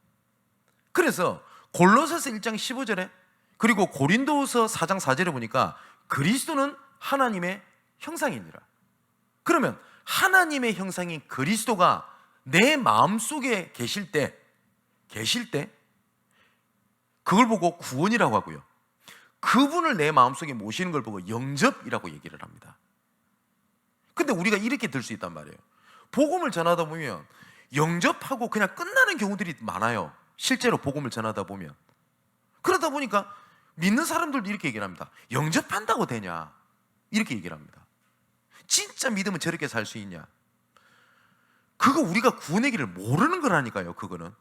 그래서 골로새서 1장 15절에 그리고 고린도서 4장 4절에 보니까 그리스도는 하나님의 형상이니라. 그러면 하나님의 형상인 그리스도가 내 마음속에 계실 때 그걸 보고 구원이라고 하고요, 그분을 내 마음속에 모시는 걸 보고 영접이라고 얘기를 합니다. 근데 우리가 이렇게 들 수 있단 말이에요. 복음을 전하다 보면 영접하고 그냥 끝나는 경우들이 많아요. 실제로 복음을 전하다 보면. 그러다 보니까 믿는 사람들도 이렇게 얘기를 합니다. 영접한다고 되냐? 이렇게 얘기를 합니다. 진짜 믿으면 저렇게 살 수 있냐? 그거 우리가 구원의 길을 모르는 거라니까요. 그거는.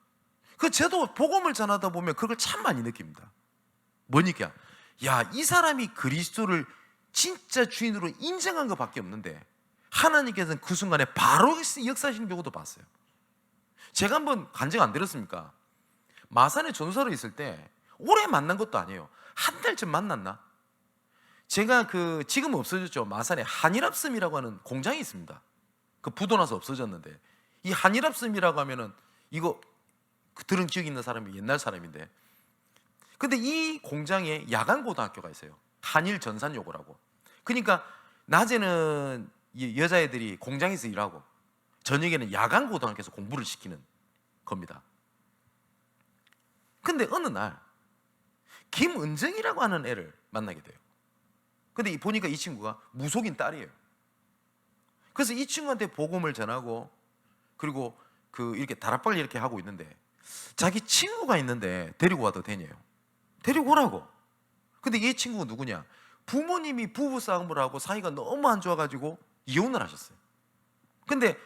저도 복음을 전하다 보면 그걸 참 많이 느낍니다. 뭐니까? 야, 이 사람이 그리스도를 진짜 주인으로 인정한 것밖에 없는데 하나님께서는 그 순간에 바로 역사하시는 경우도 봤어요. 제가 한번 간증 안 드렸습니까? 마산에 전사로 있을 때 오래 만난 것도 아니에요. 한 달쯤 만났나? 제가 지금은 없어졌죠. 마산에 한일합섬이라고 하는 공장이 있습니다. 그 부도 나서 없어졌는데, 이 한일합섬이라고 하면은 이거 들은 기억이 있는 사람이 옛날 사람인데, 근데 이 공장에 야간 고등학교가 있어요. 한일 전산여고라고. 그러니까 낮에는 여자애들이 공장에서 일하고 저녁에는 야간 고등학교에서 공부를 시키는 겁니다. 근데 어느 날 김은정이라고 하는 애를 만나게 돼요. 근데 보니까 이 친구가 무속인 딸이에요. 그래서 이 친구한테 복음을 전하고, 그리고 이렇게 다락방을 이렇게 하고 있는데, 자기 친구가 있는데 데리고 와도 되냐요? 데리고 오라고. 근데 이 친구가 누구냐? 부모님이 부부싸움을 하고 사이가 너무 안 좋아가지고 이혼을 하셨어요. 근데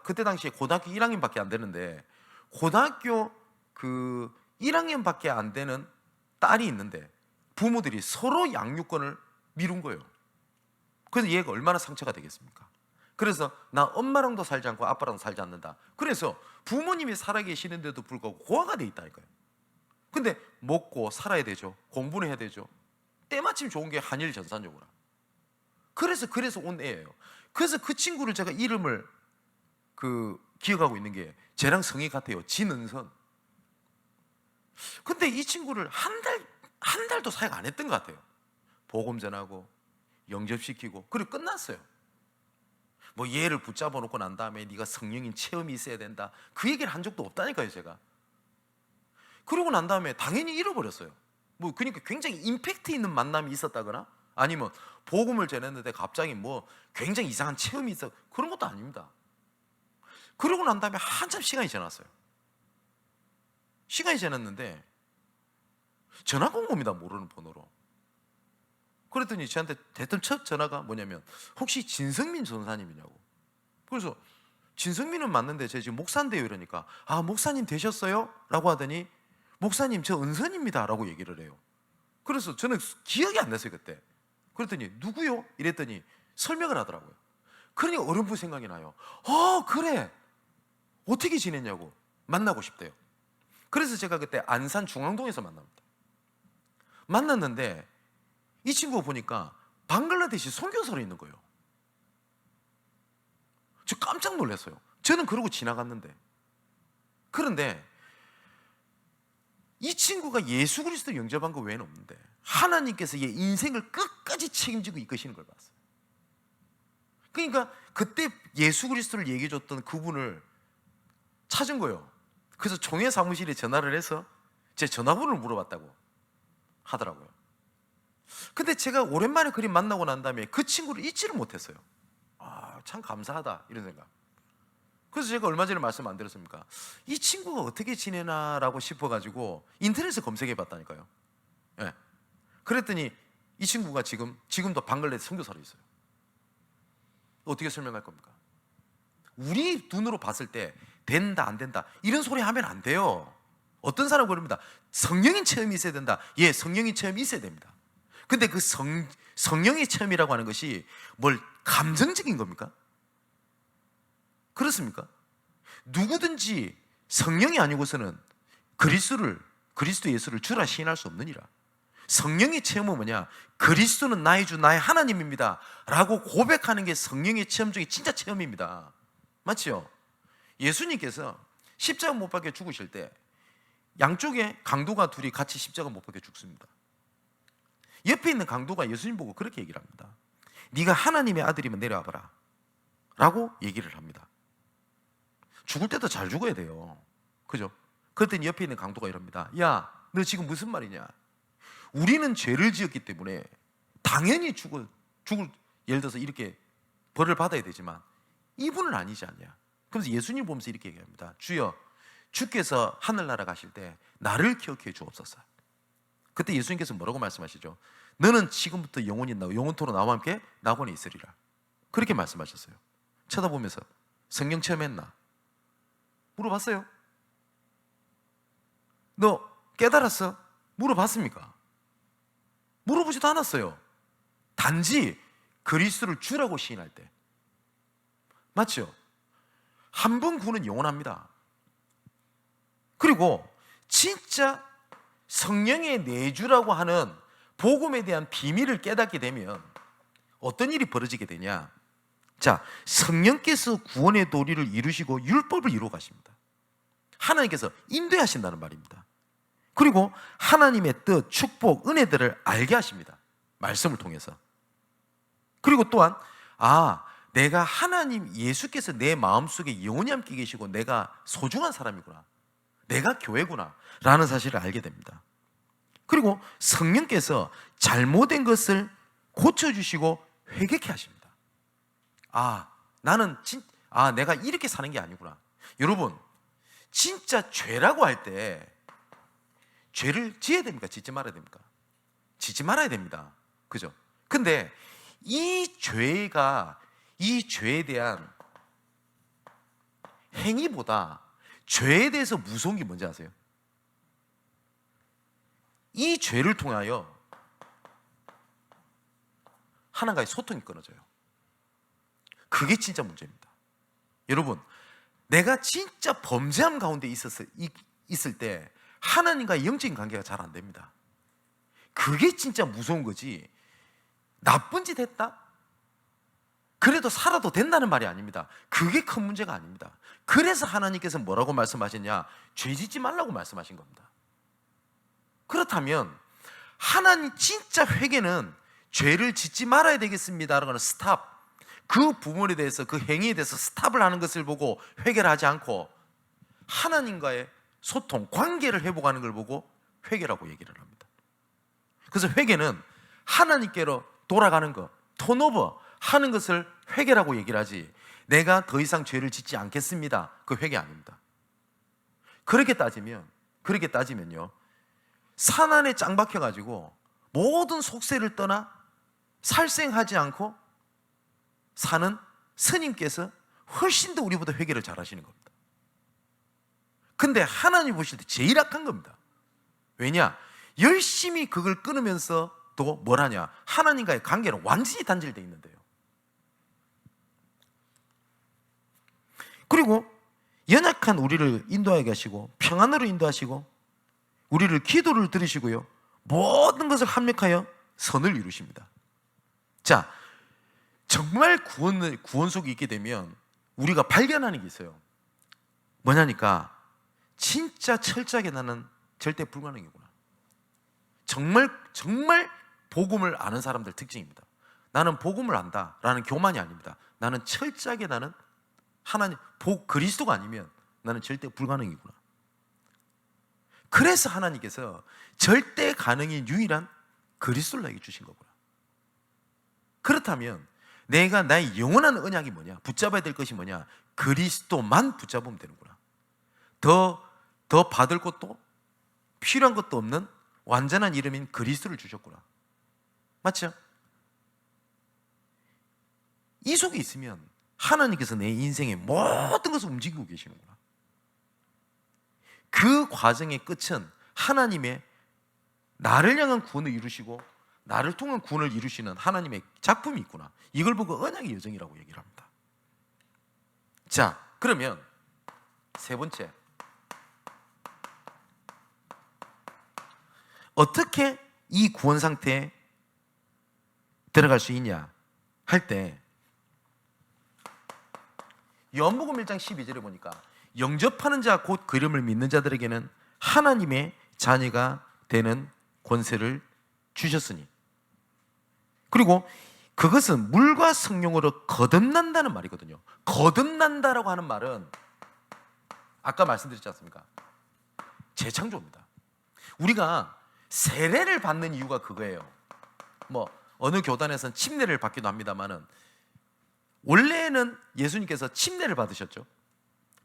그때 당시에 고등학교 1학년밖에 안 되는데, 고등학교 1학년밖에 안 되는 딸이 있는데 부모들이 서로 양육권을 미룬 거예요. 그래서 얘가 얼마나 상처가 되겠습니까? 그래서 나 엄마랑도 살지 않고 아빠랑도 살지 않는다. 그래서 부모님이 살아계시는데도 불구하고 고아가 돼 있다니까요. 근데 먹고 살아야 되죠. 공부는 해야 되죠. 때마침 좋은 게 한일 전산여고라. 그래서 온 애예요. 그래서 그 친구를 제가 이름을 기억하고 있는 게 쟤랑 성이 같아요. 진은선. 근데 이 친구를 한 달도 사역 안 했던 것 같아요. 복음 전하고 영접시키고 그리고 끝났어요. 뭐 얘를 붙잡아 놓고 난 다음에 네가 성령인 체험이 있어야 된다, 그 얘기를 한 적도 없다니까요, 제가. 그러고 난 다음에 당연히 잃어버렸어요. 그러니까 굉장히 임팩트 있는 만남이 있었다거나 아니면 복음을 전했는데 갑자기 굉장히 이상한 체험이 있어, 그런 것도 아닙니다. 그러고 난 다음에 한참 시간이 지났어요. 시간이 지났는데 전화가 온 겁니다. 모르는 번호로. 그랬더니 저한테 됐던 첫 전화가 뭐냐면, 혹시 진성민 전사님이냐고. 그래서 진성민은 맞는데 제가 지금 목사인데요 이러니까, 아, 목사님 되셨어요? 라고 하더니, 목사님 저 은선입니다 라고 얘기를 해요. 그래서 저는 기억이 안 났어요 그때. 그랬더니 누구요? 이랬더니 설명을 하더라고요. 그러니 어렴풋 생각이 나요. 그래, 어떻게 지냈냐고. 만나고 싶대요. 그래서 제가 그때 안산 중앙동에서 만났는데 이 친구 보니까 방글라데시 선교사로 있는 거예요. 저 깜짝 놀랐어요. 저는 그러고 지나갔는데. 그런데 이 친구가 예수 그리스도를 영접한 거 외에는 없는데 하나님께서 얘 인생을 끝까지 책임지고 이끄시는 걸 봤어요. 그러니까 그때 예수 그리스도를 얘기해 줬던 그분을 찾은 거예요. 그래서 총회 사무실에 전화를 해서 제 전화번호를 물어봤다고 하더라고요. 근데 제가 오랜만에 그림 만나고 난 다음에 그 친구를 잊지를 못했어요. 아, 참 감사하다 이런 생각. 그래서 제가 얼마 전에 말씀 안 드렸습니까? 이 친구가 어떻게 지내나라고 싶어가지고 인터넷에 검색해 봤다니까요. 예. 그랬더니 이 친구가 지금도 방글라데시 선교사로 있어요. 어떻게 설명할 겁니까? 우리 눈으로 봤을 때 된다 안 된다 이런 소리 하면 안 돼요. 어떤 사람은 그럽니다. 성령인 체험이 있어야 된다. 예, 성령인 체험이 있어야 됩니다. 근데 그 성령의 체험이라고 하는 것이 뭘 감정적인 겁니까? 그렇습니까? 누구든지 성령이 아니고서는 그리스도 예수를 주라 시인할 수 없느니라. 성령의 체험은 뭐냐? 그리스도는 나의 주 나의 하나님입니다 라고 고백하는 게 성령의 체험 중에 진짜 체험입니다. 맞죠? 예수님께서 십자가 못 박혀 죽으실 때 양쪽에 강도가 둘이 같이 십자가 못 박혀 죽습니다. 옆에 있는 강도가 예수님 보고 그렇게 얘기를 합니다. 네가 하나님의 아들이면 내려와봐라 라고 얘기를 합니다. 죽을 때도 잘 죽어야 돼요. 그죠? 그랬더니 옆에 있는 강도가 이럽니다. 야, 너 지금 무슨 말이냐? 우리는 죄를 지었기 때문에 당연히 예를 들어서 이렇게 벌을 받아야 되지만 이분은 아니지 않냐? 그래서 예수님 보면서 이렇게 얘기합니다. 주여, 주께서 하늘나라 가실 때 나를 기억해 주옵소서. 그때 예수님께서 뭐라고 말씀하시죠? 너는 지금부터 영원토록 나와 함께 낙원에 있으리라. 그렇게 말씀하셨어요. 쳐다보면서 성령 체험했나? 물어봤어요? 너 깨달았어? 물어봤습니까? 물어보지도 않았어요. 단지 그리스도를 주라고 시인할 때. 맞죠? 한 번 구는 영원합니다. 그리고 진짜 성령의 내주라고 하는 복음에 대한 비밀을 깨닫게 되면 어떤 일이 벌어지게 되냐? 자, 성령께서 구원의 도리를 이루시고 율법을 이루어 가십니다. 하나님께서 인도하신다는 말입니다. 그리고 하나님의 뜻, 축복, 은혜들을 알게 하십니다. 말씀을 통해서. 그리고 또한 내가 하나님 예수께서 내 마음속에 영원히 함께 계시고 내가 소중한 사람이구나, 내가 교회구나 라는 사실을 알게 됩니다. 그리고 성령께서 잘못된 것을 고쳐주시고 회개케 하십니다. 내가 이렇게 사는 게 아니구나. 여러분, 진짜 죄라고 할 때 죄를 지어야 됩니까? 짓지 말아야 됩니까? 짓지 말아야 됩니다. 그죠? 근데 이 죄에 대한 행위보다 죄에 대해서 무서운 게 뭔지 아세요? 이 죄를 통하여 하나님과의 소통이 끊어져요. 그게 진짜 문제입니다. 여러분, 내가 진짜 범죄함 가운데 있을 때 하나님과의 영적인 관계가 잘 안 됩니다. 그게 진짜 무서운 거지. 나쁜 짓 했다? 그래도 살아도 된다는 말이 아닙니다. 그게 큰 문제가 아닙니다. 그래서 하나님께서 뭐라고 말씀하셨냐? 죄 짓지 말라고 말씀하신 겁니다. 그렇다면 하나님 진짜 회개는 죄를 짓지 말아야 되겠습니다라고 하는 스탑, 그 부분에 대해서, 그 행위에 대해서 스탑을 하는 것을 보고 회개를 하지 않고 하나님과의 소통, 관계를 회복하는 걸 보고 회개라고 얘기를 합니다. 그래서 회개는 하나님께로 돌아가는 것, 턴오버 하는 것을 회개라고 얘기를 하지, 내가 더 이상 죄를 짓지 않겠습니다, 그 회개 아닙니다. 그렇게 따지면요, 산 안에 짱 박혀가지고 모든 속세를 떠나 살생하지 않고 사는 스님께서 훨씬 더 우리보다 회개를 잘 하시는 겁니다. 근데 하나님 보실 때 제일 악한 겁니다. 왜냐? 열심히 그걸 끊으면서 또 뭘 하냐? 하나님과의 관계는 완전히 단절되어 있는데요. 그리고 연약한 우리를 인도하게 하시고 평안으로 인도하시고 우리를 기도를 들으시고요, 모든 것을 합력하여 선을 이루십니다. 자, 정말 구원 속에 있게 되면 우리가 발견하는 게 있어요. 뭐냐니까, 진짜 철저하게 나는 절대 불가능이구나. 정말 복음을 아는 사람들 특징입니다. 나는 복음을 안다라는 교만이 아닙니다. 나는 철저하게 나는 하나님 그리스도가 아니면 나는 절대 불가능이구나. 그래서 하나님께서 절대 가능인 유일한 그리스도를 나에게 주신 거구나. 그렇다면 내가 나의 영원한 언약이 뭐냐? 붙잡아야 될 것이 뭐냐? 그리스도만 붙잡으면 되는구나. 더 받을 것도 필요한 것도 없는 완전한 이름인 그리스도를 주셨구나. 맞죠? 이 속에 있으면 하나님께서 내 인생의 모든 것을 움직이고 계시는구나. 그 과정의 끝은 하나님의 나를 향한 구원을 이루시고 나를 통한 구원을 이루시는 하나님의 작품이 있구나. 이걸 보고 언약의 여정이라고 얘기를 합니다. 자, 그러면 세 번째, 어떻게 이 구원 상태에 들어갈 수 있냐 할 때 요한복음 1장 12절에 보니까 영접하는 자 곧 그 이름을 믿는 자들에게는 하나님의 자녀가 되는 권세를 주셨으니, 그리고 그것은 물과 성령으로 거듭난다는 말이거든요. 거듭난다라고 하는 말은 아까 말씀드렸지 않습니까? 재창조입니다. 우리가 세례를 받는 이유가 그거예요. 뭐 어느 교단에서는 침례를 받기도 합니다만은 원래는 예수님께서 침례를 받으셨죠.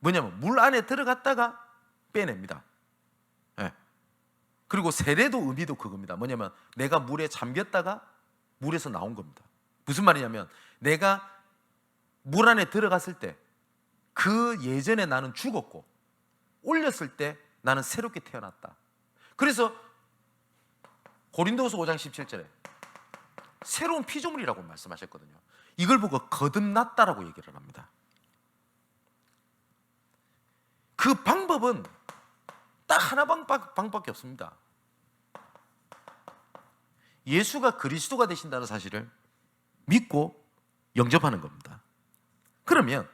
뭐냐면 물 안에 들어갔다가 빼냅니다. 네. 그리고 세례도 의미도 그겁니다. 뭐냐면 내가 물에 잠겼다가 물에서 나온 겁니다. 무슨 말이냐면 내가 물 안에 들어갔을 때 그 예전에 나는 죽었고 올렸을 때 나는 새롭게 태어났다. 그래서 고린도후서 5장 17절에 새로운 피조물이라고 말씀하셨거든요. 이걸 보고 거듭났다라고 얘기를 합니다. 그 방법은 딱 하나 방법밖에 없습니다. 예수가 그리스도가 되신다는 사실을 믿고 영접하는 겁니다. 그러면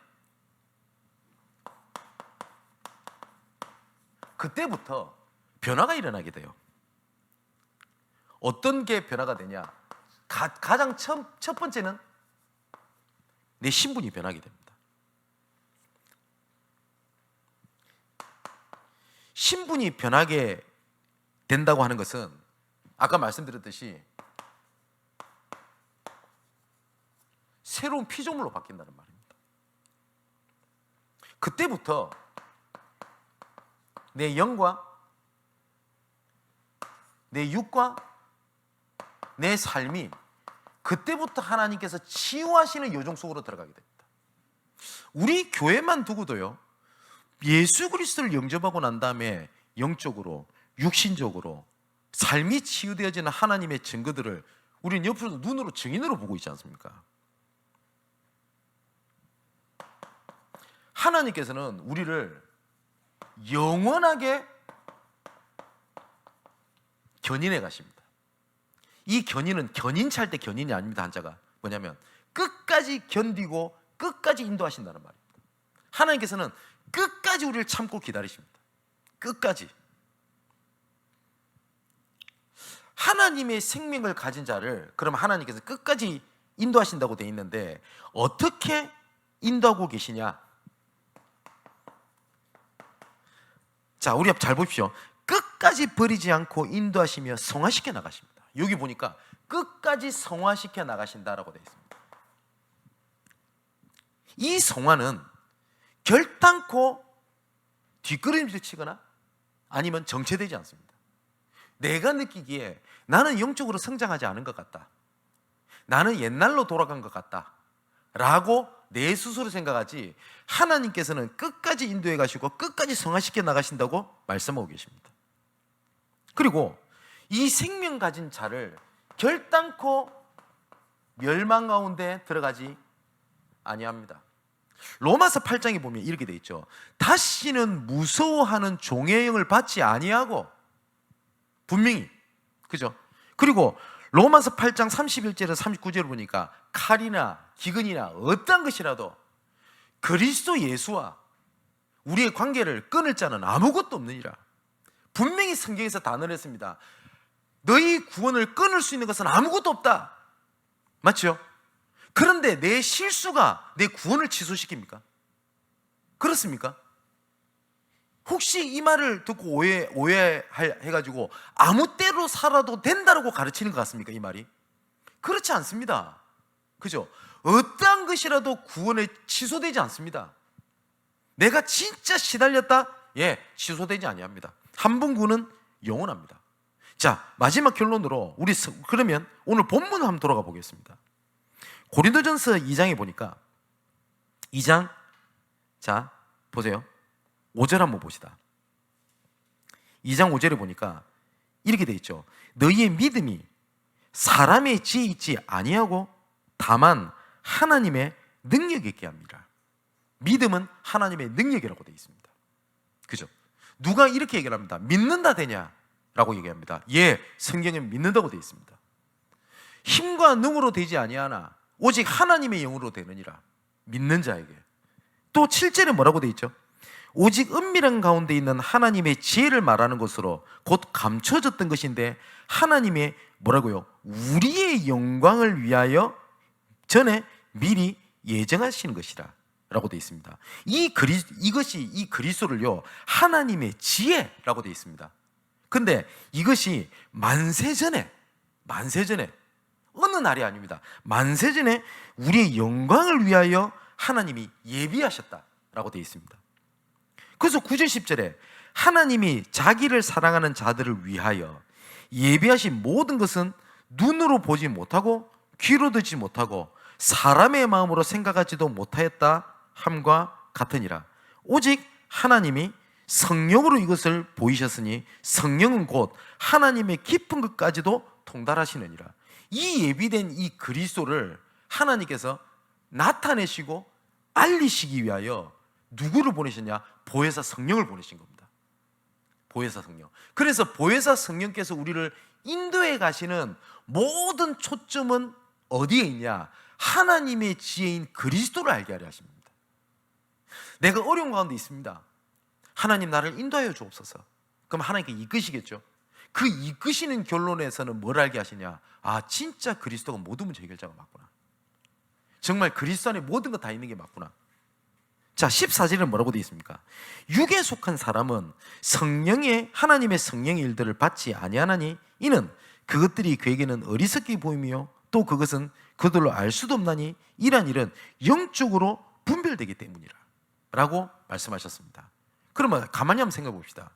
그때부터 변화가 일어나게 돼요. 어떤 게 변화가 되냐? 가장 첫 번째는 내 신분이 변하게 됩니다. 신분이 변하게 된다고 하는 것은 아까 말씀드렸듯이 새로운 피조물로 바뀐다는 말입니다. 그때부터 내 영과 내 육과 내 삶이 그때부터 하나님께서 치유하시는 요정 속으로 들어가게 됩니다. 우리 교회만 두고도요, 예수 그리스도를 영접하고 난 다음에 영적으로 육신적으로 삶이 치유되어지는 하나님의 증거들을 우리는 옆으로 눈으로 증인으로 보고 있지 않습니까? 하나님께서는 우리를 영원하게 견인해 가십니다. 이 견인은 견인 찰 때 견인이 아닙니다. 한자가 뭐냐면 끝까지 견디고 끝까지 인도하신다는 말입니다. 하나님께서는 끝까지 우리를 참고 기다리십니다. 끝까지. 하나님의 생명을 가진 자를 그러면 하나님께서 끝까지 인도하신다고 되어 있는데 어떻게 인도하고 계시냐? 자, 우리 잘 보십시오. 끝까지 버리지 않고 인도하시며 성화시켜 나가십니다. 여기 보니까 끝까지 성화시켜 나가신다라고 되어 있습니다. 이 성화는 결단코 뒷걸음질 치거나 아니면 정체되지 않습니다. 내가 느끼기에 나는 영적으로 성장하지 않은 것 같다, 나는 옛날로 돌아간 것 같다 라고 내 스스로 생각하지, 하나님께서는 끝까지 인도해 가시고 끝까지 성화시켜 나가신다고 말씀하고 계십니다. 그리고 이 생명 가진 자를 결단코 멸망 가운데 들어가지 아니합니다. 로마서 8장에 보면 이렇게 돼 있죠. 다시는 무서워하는 종의 영을 받지 아니하고, 분명히, 그죠? 그리고 로마서 8장 31절에서 39절을 보니까 칼이나 기근이나 어떤 것이라도 그리스도 예수와 우리의 관계를 끊을 자는 아무것도 없느니라. 분명히 성경에서 단언을 했습니다. 너희 구원을 끊을 수 있는 것은 아무것도 없다. 맞죠? 그런데 내 실수가 내 구원을 취소시킵니까? 그렇습니까? 혹시 이 말을 듣고 오해해가지고 아무 때로 살아도 된다고 가르치는 것 같습니까? 이 말이? 그렇지 않습니다. 그죠? 어떠한 것이라도 구원에 취소되지 않습니다. 내가 진짜 시달렸다? 예, 취소되지 아니합니다. 한 번 구원은 영원합니다. 자, 마지막 결론으로 그러면 오늘 본문을 한번 돌아가 보겠습니다. 고린도전서 2장에 보니까 2장, 자 보세요. 5절 한번 봅시다. 2장 5절에 보니까 이렇게 돼 있죠. 너희의 믿음이 사람의 지혜 있지 아니하고 다만 하나님의 능력이 있게 합니다. 믿음은 하나님의 능력이라고 되어 있습니다. 그죠? 누가 이렇게 얘기를 합니다. 믿는다 되냐? 라고 얘기합니다. 예, 성경은 믿는다고 되어 있습니다. 힘과 능으로 되지 아니하나 오직 하나님의 영으로 되느니라. 믿는 자에게. 또 7절에 뭐라고 되어 있죠? 오직 은밀한 가운데 있는 하나님의 지혜를 말하는 것으로 곧 감춰졌던 것인데 하나님의 뭐라고요? 우리의 영광을 위하여 전에 미리 예정하시는 것이라 라고 되어 있습니다. 이 그리스도를요 하나님의 지혜라고 되어 있습니다. 근데 이것이 만세전에 어느 날이 아닙니다. 만세전에 우리의 영광을 위하여 하나님이 예비하셨다라고 되어 있습니다. 그래서 9절 10절에 하나님이 자기를 사랑하는 자들을 위하여 예비하신 모든 것은 눈으로 보지 못하고 귀로 듣지 못하고 사람의 마음으로 생각하지도 못하였다 함과 같으니라. 오직 하나님이 성령으로 이것을 보이셨으니 성령은 곧 하나님의 깊은 것까지도 통달하시느니라. 이 예비된 이 그리스도를 하나님께서 나타내시고 알리시기 위하여 누구를 보내셨냐? 보혜사 성령을 보내신 겁니다. 보혜사 성령. 그래서 보혜사 성령께서 우리를 인도해 가시는 모든 초점은 어디에 있냐? 하나님의 지혜인 그리스도를 알게 하려 하십니다. 내가 어려운 가운데 있습니다. 하나님 나를 인도하여 주옵소서. 그럼 하나님께 이끄시겠죠. 그 이끄시는 결론에서는 뭘 알게 하시냐? 아, 진짜 그리스도가 모든 문제 해결자가 맞구나. 정말 그리스도 안에 모든 것 다 있는 게 맞구나. 자, 14절에 뭐라고 되어 있습니까? 육에 속한 사람은 하나님의 성령의 일들을 받지 아니하나니 이는 그것들이 그에게는 어리석게 보이며 또 그것은 그들로 알 수도 없나니 이러한 일은 영적으로 분별되기 때문이라 라고 말씀하셨습니다. 그러면 가만히 한번 생각해 봅시다.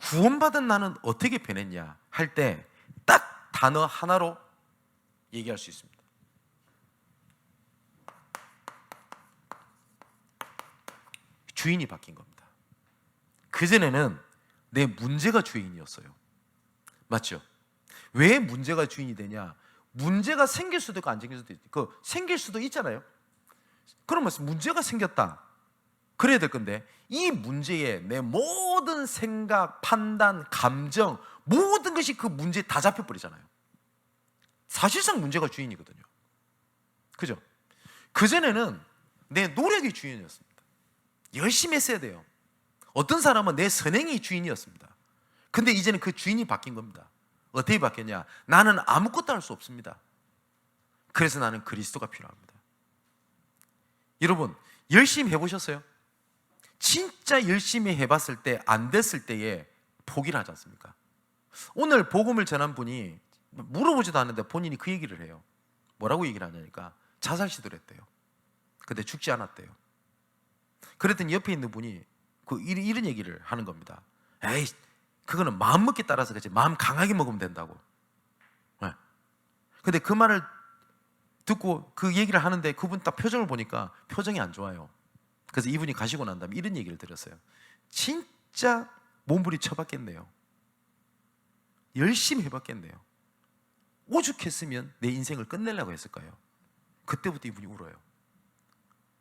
구원받은 나는 어떻게 변했냐 할 때 딱 단어 하나로 얘기할 수 있습니다. 주인이 바뀐 겁니다. 그전에는 내 문제가 주인이었어요. 맞죠? 왜 문제가 주인이 되냐? 문제가 생길 수도 있고 안 생길 수도 있고 생길 수도 있잖아요. 그러면 문제가 생겼다. 그래야 될 건데 이 문제에 내 모든 생각, 판단, 감정 모든 것이 그 문제에 다 잡혀버리잖아요. 사실상 문제가 주인이거든요. 그죠? 그전에는 내 노력이 주인이었습니다. 열심히 했어야 돼요. 어떤 사람은 내 선행이 주인이었습니다. 근데 이제는 그 주인이 바뀐 겁니다. 어떻게 바뀌었냐? 나는 아무것도 할 수 없습니다. 그래서 나는 그리스도가 필요합니다. 여러분 열심히 해보셨어요? 진짜 열심히 해봤을 때 안 됐을 때에 포기를 하지 않습니까? 오늘 복음을 전한 분이 물어보지도 않는데 본인이 그 얘기를 해요. 뭐라고 얘기를 하냐니까 자살 시도를 했대요. 근데 죽지 않았대요. 그랬더니 옆에 있는 분이 이런 얘기를 하는 겁니다. 에이, 그거는 마음 먹기에 따라서 그렇지 마음 강하게 먹으면 된다고. 네. 근데 그 말을 듣고 그 얘기를 하는데 그분 딱 표정을 보니까 표정이 안 좋아요. 그래서 이분이 가시고 난 다음에 이런 얘기를 들었어요. 진짜 몸부림쳐봤겠네요. 열심히 해봤겠네요. 오죽했으면 내 인생을 끝내려고 했을까요? 그때부터 이분이 울어요.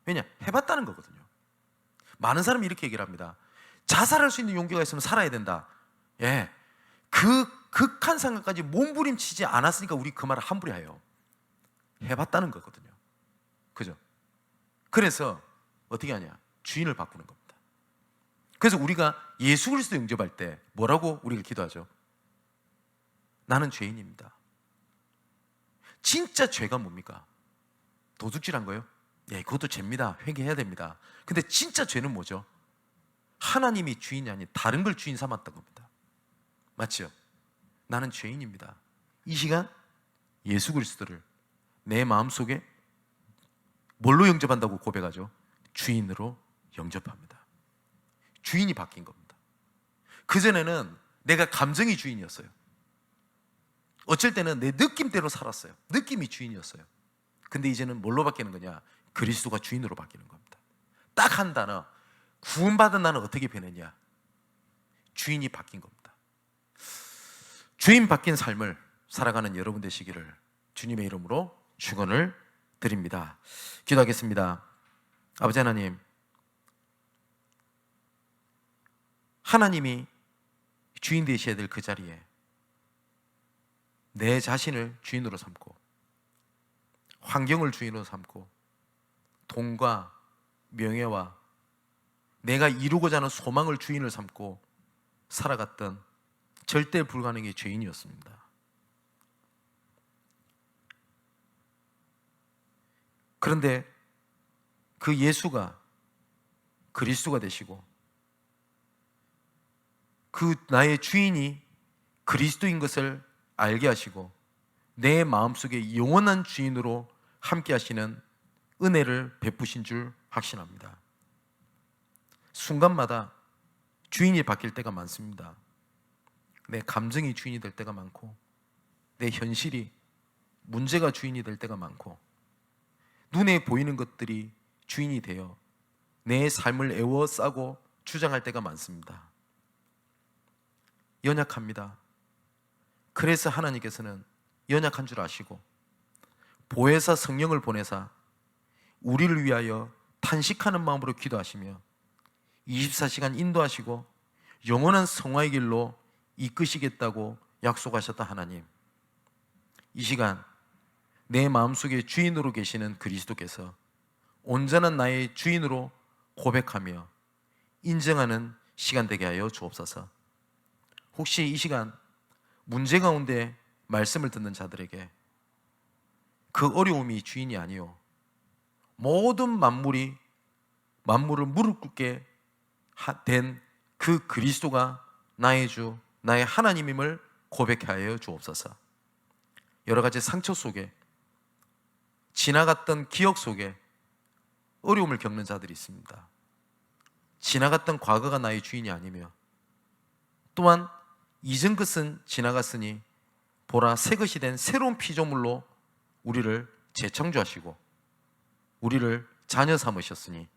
왜냐? 해봤다는 거거든요. 많은 사람이 이렇게 얘기를 합니다. 자살할 수 있는 용기가 있으면 살아야 된다. 예, 그 극한 상황까지 몸부림치지 않았으니까 우리 그 말을 함부로 해요. 해봤다는 거거든요. 그죠? 그래서 어떻게 하냐? 주인을 바꾸는 겁니다. 그래서 우리가 예수 그리스도 영접할 때 뭐라고 우리가 기도하죠? 나는 죄인입니다. 진짜 죄가 뭡니까? 도둑질한 거요? 예, 그것도 죄입니다. 회개해야 됩니다. 근데 진짜 죄는 뭐죠? 하나님이 주인이 아닌 다른 걸 주인 삼았던 겁니다. 맞죠? 나는 죄인입니다. 이 시간 예수 그리스도를 내 마음속에 뭘로 영접한다고 고백하죠? 주인으로 영접합니다. 주인이 바뀐 겁니다. 그전에는 내가 감정이 주인이었어요. 어쩔 때는 내 느낌대로 살았어요. 느낌이 주인이었어요. 근데 이제는 뭘로 바뀌는 거냐? 그리스도가 주인으로 바뀌는 겁니다. 딱 한 단어, 구원받은 나는 어떻게 변했냐? 주인이 바뀐 겁니다. 주인 바뀐 삶을 살아가는 여러분 되시기를 주님의 이름으로 축원을 드립니다. 기도하겠습니다. 아버지 하나님, 하나님이 주인 되셔야 될 그 자리에 내 자신을 주인으로 삼고 환경을 주인으로 삼고 돈과 명예와 내가 이루고자 하는 소망을 주인을 삼고 살아갔던 절대 불가능의 죄인이었습니다. 그런데 그 예수가 그리스도가 되시고 그 나의 주인이 그리스도인 것을 알게 하시고 내 마음속에 영원한 주인으로 함께 하시는 은혜를 베푸신 줄 확신합니다. 순간마다 주인이 바뀔 때가 많습니다. 내 감정이 주인이 될 때가 많고 내 현실이 문제가 주인이 될 때가 많고 눈에 보이는 것들이 주인이 되어 내 삶을 에워싸고 주장할 때가 많습니다. 연약합니다. 그래서 하나님께서는 연약한 줄 아시고 보혜사 성령을 보내사 우리를 위하여 탄식하는 마음으로 기도하시며 24시간 인도하시고 영원한 성화의 길로 이끄시겠다고 약속하셨다. 하나님, 이 시간 내 마음속에 주인으로 계시는 그리스도께서 온전한 나의 주인으로 고백하며 인정하는 시간 되게 하여 주옵소서. 혹시 이 시간 문제 가운데 말씀을 듣는 자들에게 그 어려움이 주인이 아니요 모든 만물을 무릎 꿇게 된 그 그리스도가 나의 주, 나의 하나님임을 고백하여 주옵소서. 여러 가지 상처 속에, 지나갔던 기억 속에 어려움을 겪는 자들이 있습니다. 지나갔던 과거가 나의 주인이 아니며 또한 이전 것은 지나갔으니 보라 새 것이 된 새로운 피조물로 우리를 재창조하시고 우리를 자녀 삼으셨으니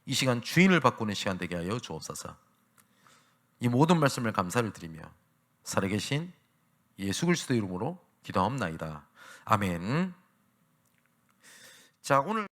이 시간 주인을 바꾸는 시간 되게 하여 주옵소서. 이 모든 말씀을 감사를 드리며 살아계신 예수 그리스도 이름으로 기도하옵나이다. 아멘. 자, 오늘